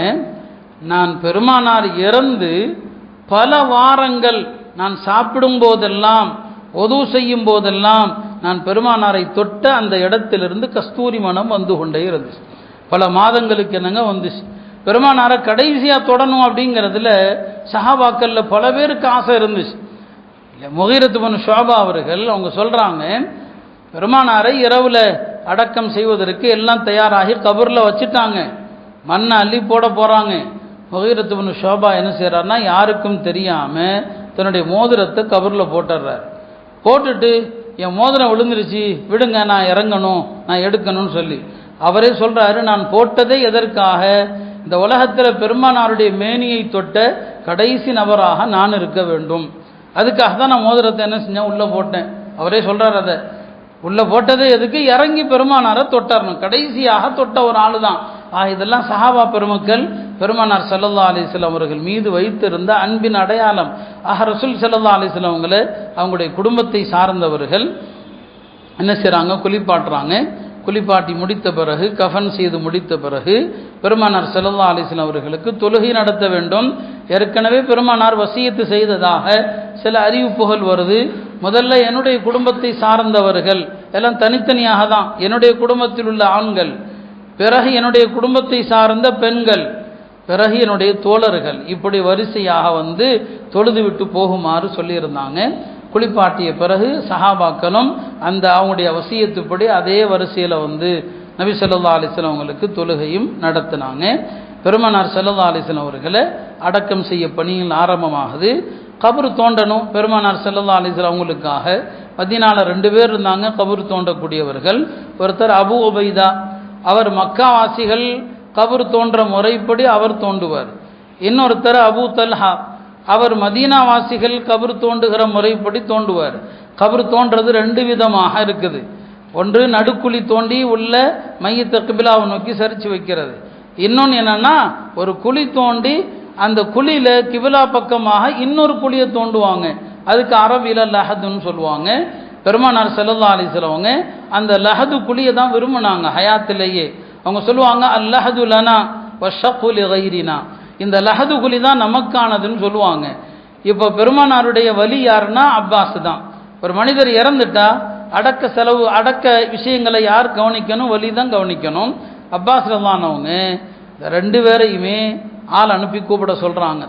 நான் பெருமானார் இறந்து பல வாரங்கள் நான் சாப்பிடும் போதெல்லாம் ஒது செய்யும் போதெல்லாம் நான் பெருமானாரை தொட்ட அந்த இடத்திலிருந்து கஸ்தூரி மனம் வந்து கொண்டே இருந்துச்சு. பல மாதங்களுக்கு என்னங்க வந்துச்சு. பெருமானாரை கடைசியாக தொடணும் அப்படிங்கிறதுல சஹாபாக்களில் பல பேருக்கு ஆசை இருந்துச்சு. முகீரத் இப்னு ஷுஅபா அவர்கள் அவங்க சொல்கிறாங்க, பெருமானாரை இரவில் அடக்கம் செய்வதற்கு எல்லாம் தயாராகி கபரில் வச்சுட்டாங்க, மண்ணை அள்ளி போட போகிறாங்க. முகீரத் இப்னு ஷுஅபா என்ன செய்கிறாருன்னா, யாருக்கும் தெரியாமல் தன்னுடைய மோதிரத்தை கபரில் போட்டுடுறார். போட்டுட்டு என் மோதிரம் விழுந்துருச்சு, விடுங்க, நான் இறங்கணும், நான் எடுக்கணும்னு சொல்லி அவரே சொல்கிறாரு, நான் போட்டதே எதற்காக, இந்த உலகத்தில் பெருமானாருடைய மேனியை தொட்ட கடைசி நபராக நான் இருக்க வேண்டும். அதுக்காக தான் நான் மோதிரத்தை என்ன செஞ்சேன், உள்ளே போட்டேன். அவரே சொல்கிறார், அதை உள்ளே போட்டது எதுக்கு, இறங்கி பெருமானாரை தொட்டாரணும், கடைசியாக தொட்ட ஒரு ஆள் தான். இதெல்லாம் சஹாபா பெருமக்கள் பெருமானார் ஸல்லல்லாஹு அலைஹி வஸல்லம் அவர்கள் மீது வைத்திருந்த அன்பின் அடையாளம். ரசூல் ஸல்லல்லாஹு அலைஹி வஸல்லம் அவங்கள அவங்களுடைய குடும்பத்தை சார்ந்தவர்கள் என்ன செய்கிறாங்க, குளிப்பாட்டுறாங்க. குளிப்பாட்டி முடித்த பிறகு, கஃன் செய்து முடித்த பிறகு பெருமானார் ஸல்லல்லாஹு அலைஹி வஸல்லம் அவர்களுக்கு தொழுகை நடத்த வேண்டும். ஏற்கனவே பெருமானார் வசியத்து செய்ததாக சில அறிவிப்புகள் வருது. முதல்ல என்னுடைய குடும்பத்தை சார்ந்தவர்கள் எல்லாம் தனித்தனியாக தான், என்னுடைய குடும்பத்தில் உள்ள ஆண்கள், பிறகு என்னுடைய குடும்பத்தை சார்ந்த பெண்கள், பிறகு என்னுடைய தோழர்கள், இப்படி வரிசையாக வந்து தொழுது விட்டு போகுமாறு சொல்லியிருந்தாங்க. குளிப்பாட்டிய பிறகு சஹாபாக்களும் அந்த அவங்களுடைய வசியத்துப்படி அதே வரிசையில் வந்து நபி ஸல்லல்லாஹு அலைஹி வஸல்லம் அவங்களுக்கு தொழுகையும் நடத்தினாங்க. பெருமானார் ஸல்லல்லாஹு அலைஹி வஸல்லம் அவர்களை அடக்கம் செய்ய பணியில் ஆரம்பமாகுது. கபர் தோண்டணும். பெருமானார் ஸல்லல்லாஹு அலைஹி வஸல்லம் அவங்களுக்காக மதீனால 2 பேர் இருந்தாங்க கபர் தோண்டக்கூடியவர்கள். ஒருத்தர் அபு உபைதா, அவர் மக்காவாசிகள் கபர் தோன்ற முறைப்படி அவர் தோண்டுவார். இன்னொருத்தர் அபு தல்ஹா, அவர் மதீனாவாசிகள் கபர் தோண்டுகிற முறைப்படி தோண்டுவார். கபர் தோன்றது 2 விதமாக இருக்குது. ஒன்று நடுக்குழி தோண்டி உள்ள மையத்தை கிபிலாவை நோக்கி சரிச்சு வைக்கிறது. இன்னொன்று என்னன்னா, ஒரு குழி தோண்டி அந்த குழியில கிபிலா பக்கமாக இன்னொரு குழியை தோண்டுவாங்க. அதுக்கு அரபியில லஹதுன்னு சொல்லுவாங்க. பெருமானார் ஸல்லல்லாஹு அலைஹி வஸல்லம் அவங்க அந்த லஹது குழியை தான் விரும்பினாங்க ஹயாத்திலேயே. அவங்க சொல்லுவாங்க, அல்லஹது லனா வஷக்கு லிகைரினா, இந்த லஹது குழி தான் நமக்கானதுன்னு சொல்லுவாங்க. இப்போ பெருமானாருடைய வலி யாருன்னா அப்பாஸ் தான். ஒரு மனிதர் இறந்துட்டா அடக்க செலவு, அடக்க விஷயங்களை யார் கவனிக்கணும், வலி தான் கவனிக்கணும். அப்பாஸ் ரலியல்லாஹு இந்த 2 பேரையுமே ஆள் அனுப்பி கூப்பிட சொல்றாங்க.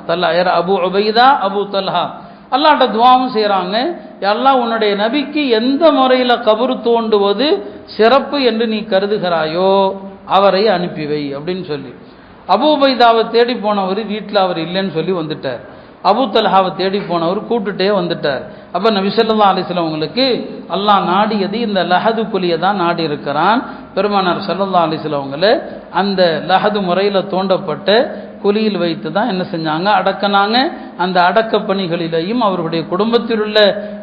அபு உபைதா, அபு தல்ஹா அல்லாஹ்ட்ட துஆவும் செய்கிறாங்க. அல்லாஹ் உன்னுடைய நபிக்கு எந்த முறையில் கபர் தோண்டுவது சிறப்பு என்று நீ கருதுகிறாயோ அவரை அனுப்பி வை அப்படின்னு சொல்லி. அபு உபைதாவை தேடி போனவர் வீட்டில் அவர் இல்லைன்னு சொல்லி வந்துட்டார். அபு தல்ஹாவை தேடி போனவர் கூட்டுட்டே வந்துட்டார். அப்போ நபி ஸல்லல்லாஹு அலைஹி வஸல்லம் அவங்களுக்கு அல்லாஹ் நாடியது இந்த லஹது குழியை தான் நாடி இருக்கிறான். பெருமானார் ஸல்லல்லாஹு அலைஹி வஸல்லம் அவங்கள அந்த லஹது முறையில் தோண்டப்பட்ட குழியில் வைத்து தான் என்ன செஞ்சாங்க, அடக்கினாங்க. அந்த அடக்க பணிகளிலேயும் அவர்களுடைய குடும்பத்தில் உள்ள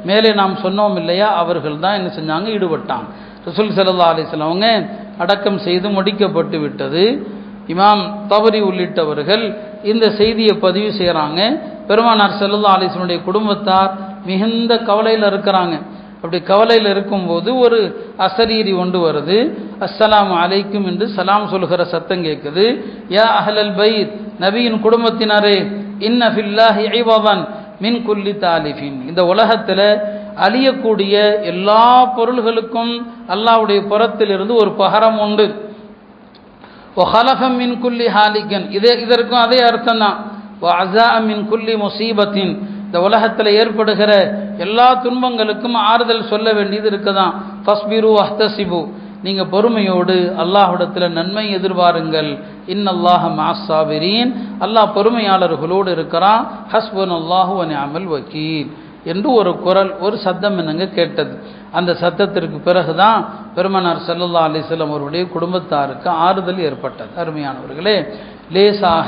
மேலே நாம் சொன்னோம் இல்லையா, அவர்கள் தான் என்ன செஞ்சாங்க, ஈடுபட்டாங்க. ரசூல் ஸல்லல்லாஹு அலைஹி வஸல்லம் அவங்க அடக்கம் செய்து முடிக்கப்பட்டு விட்டது. இமாம் தபரி உள்ளிட்டவர்கள் இந்த செய்தியை பதிவு செய்கிறாங்க. பெருமானார் ஸல்லல்லாஹு அலைஹி வஸல்லம் குடும்பத்தார் மிகுந்த கவலையில் இருக்கிறாங்க. அப்படி கவலையில் இருக்கும்போது ஒரு அசரீரி ஒன்று வருது. அஸ்ஸலாமு அலைக்கும் என்று சலாம் சொல்கிற சத்தம் கேட்குது. யா அஹ்லல் பைத், நபியின் குடும்பத்தினரே, இன்ன ஃபில்லாஹி இவதன் மின் குல்லி தாலிஃபின், இந்த உலகத்தில் அழியக்கூடிய எல்லா பொருள்களுக்கும் அல்லாஹ்வுடைய புறத்திலிருந்து ஒரு பகரம் உண்டு. வஹலஃபம் மின் குல்லி ஹாலிகன், இதற்கும் அதே அர்த்தம் தான். வஅஸா மின் குல்லி முசீபத்தின், இந்த உலகத்தில் ஏற்படுகிற எல்லா துன்பங்களுக்கும் ஆறுதல் சொல்ல வேண்டியது இருக்குதான். ஃபஸ்பிரு வஹ்தசிபு, நீங்கள் பொறுமையோடு அல்லாஹ்விடத்தில் நன்மை எதிர்பாருங்கள். இன்னல்லாஹ மஅஸ் ஸாபிரீன், அல்லாஹ் பொறுமையாளர்களோடு இருக்கிறான். ஹஸ்புனல்லாஹு வ நிஅமல் வக்கீல் என்று ஒரு குரல், ஒரு சத்தம் என்னங்க கேட்டது. அந்த சத்தத்திற்கு பிறகுதான் பெருமானார் ஸல்லல்லாஹு அலைஹி வஸல்லம் அவருடைய குடும்பத்தாருக்கு ஆறுதல் ஏற்பட்டது. அருமையானவர்களே, லேசாக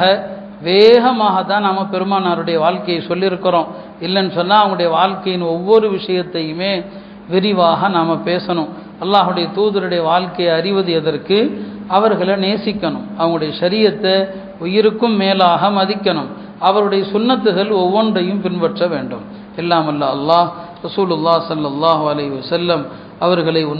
வேகமாக தான் நாம் பெருமானாருடைய வாழ்க்கையை சொல்லியிருக்கிறோம். இல்லைன்னு சொன்னால் அவங்களுடைய வாழ்க்கையின் ஒவ்வொரு விஷயத்தையுமே விரிவாக நாம் பேசணும். அல்லாஹுடைய தூதருடைய வாழ்க்கையை அறிவது எதற்கு, அவர்களை நேசிக்கணும், அவங்களுடைய ஷரியத்தை உயிருக்கும் மேலாக மதிக்கணும், அவருடைய சுன்னத்துகள் ஒவ்வொன்றையும் பின்பற்ற வேண்டும். எல்லாம் அல்ல அல்லாஹ் ரசூலுல்லாஹ் ஸல்லல்லாஹு அலைஹி வஸல்லம் அவர்களை உண்மை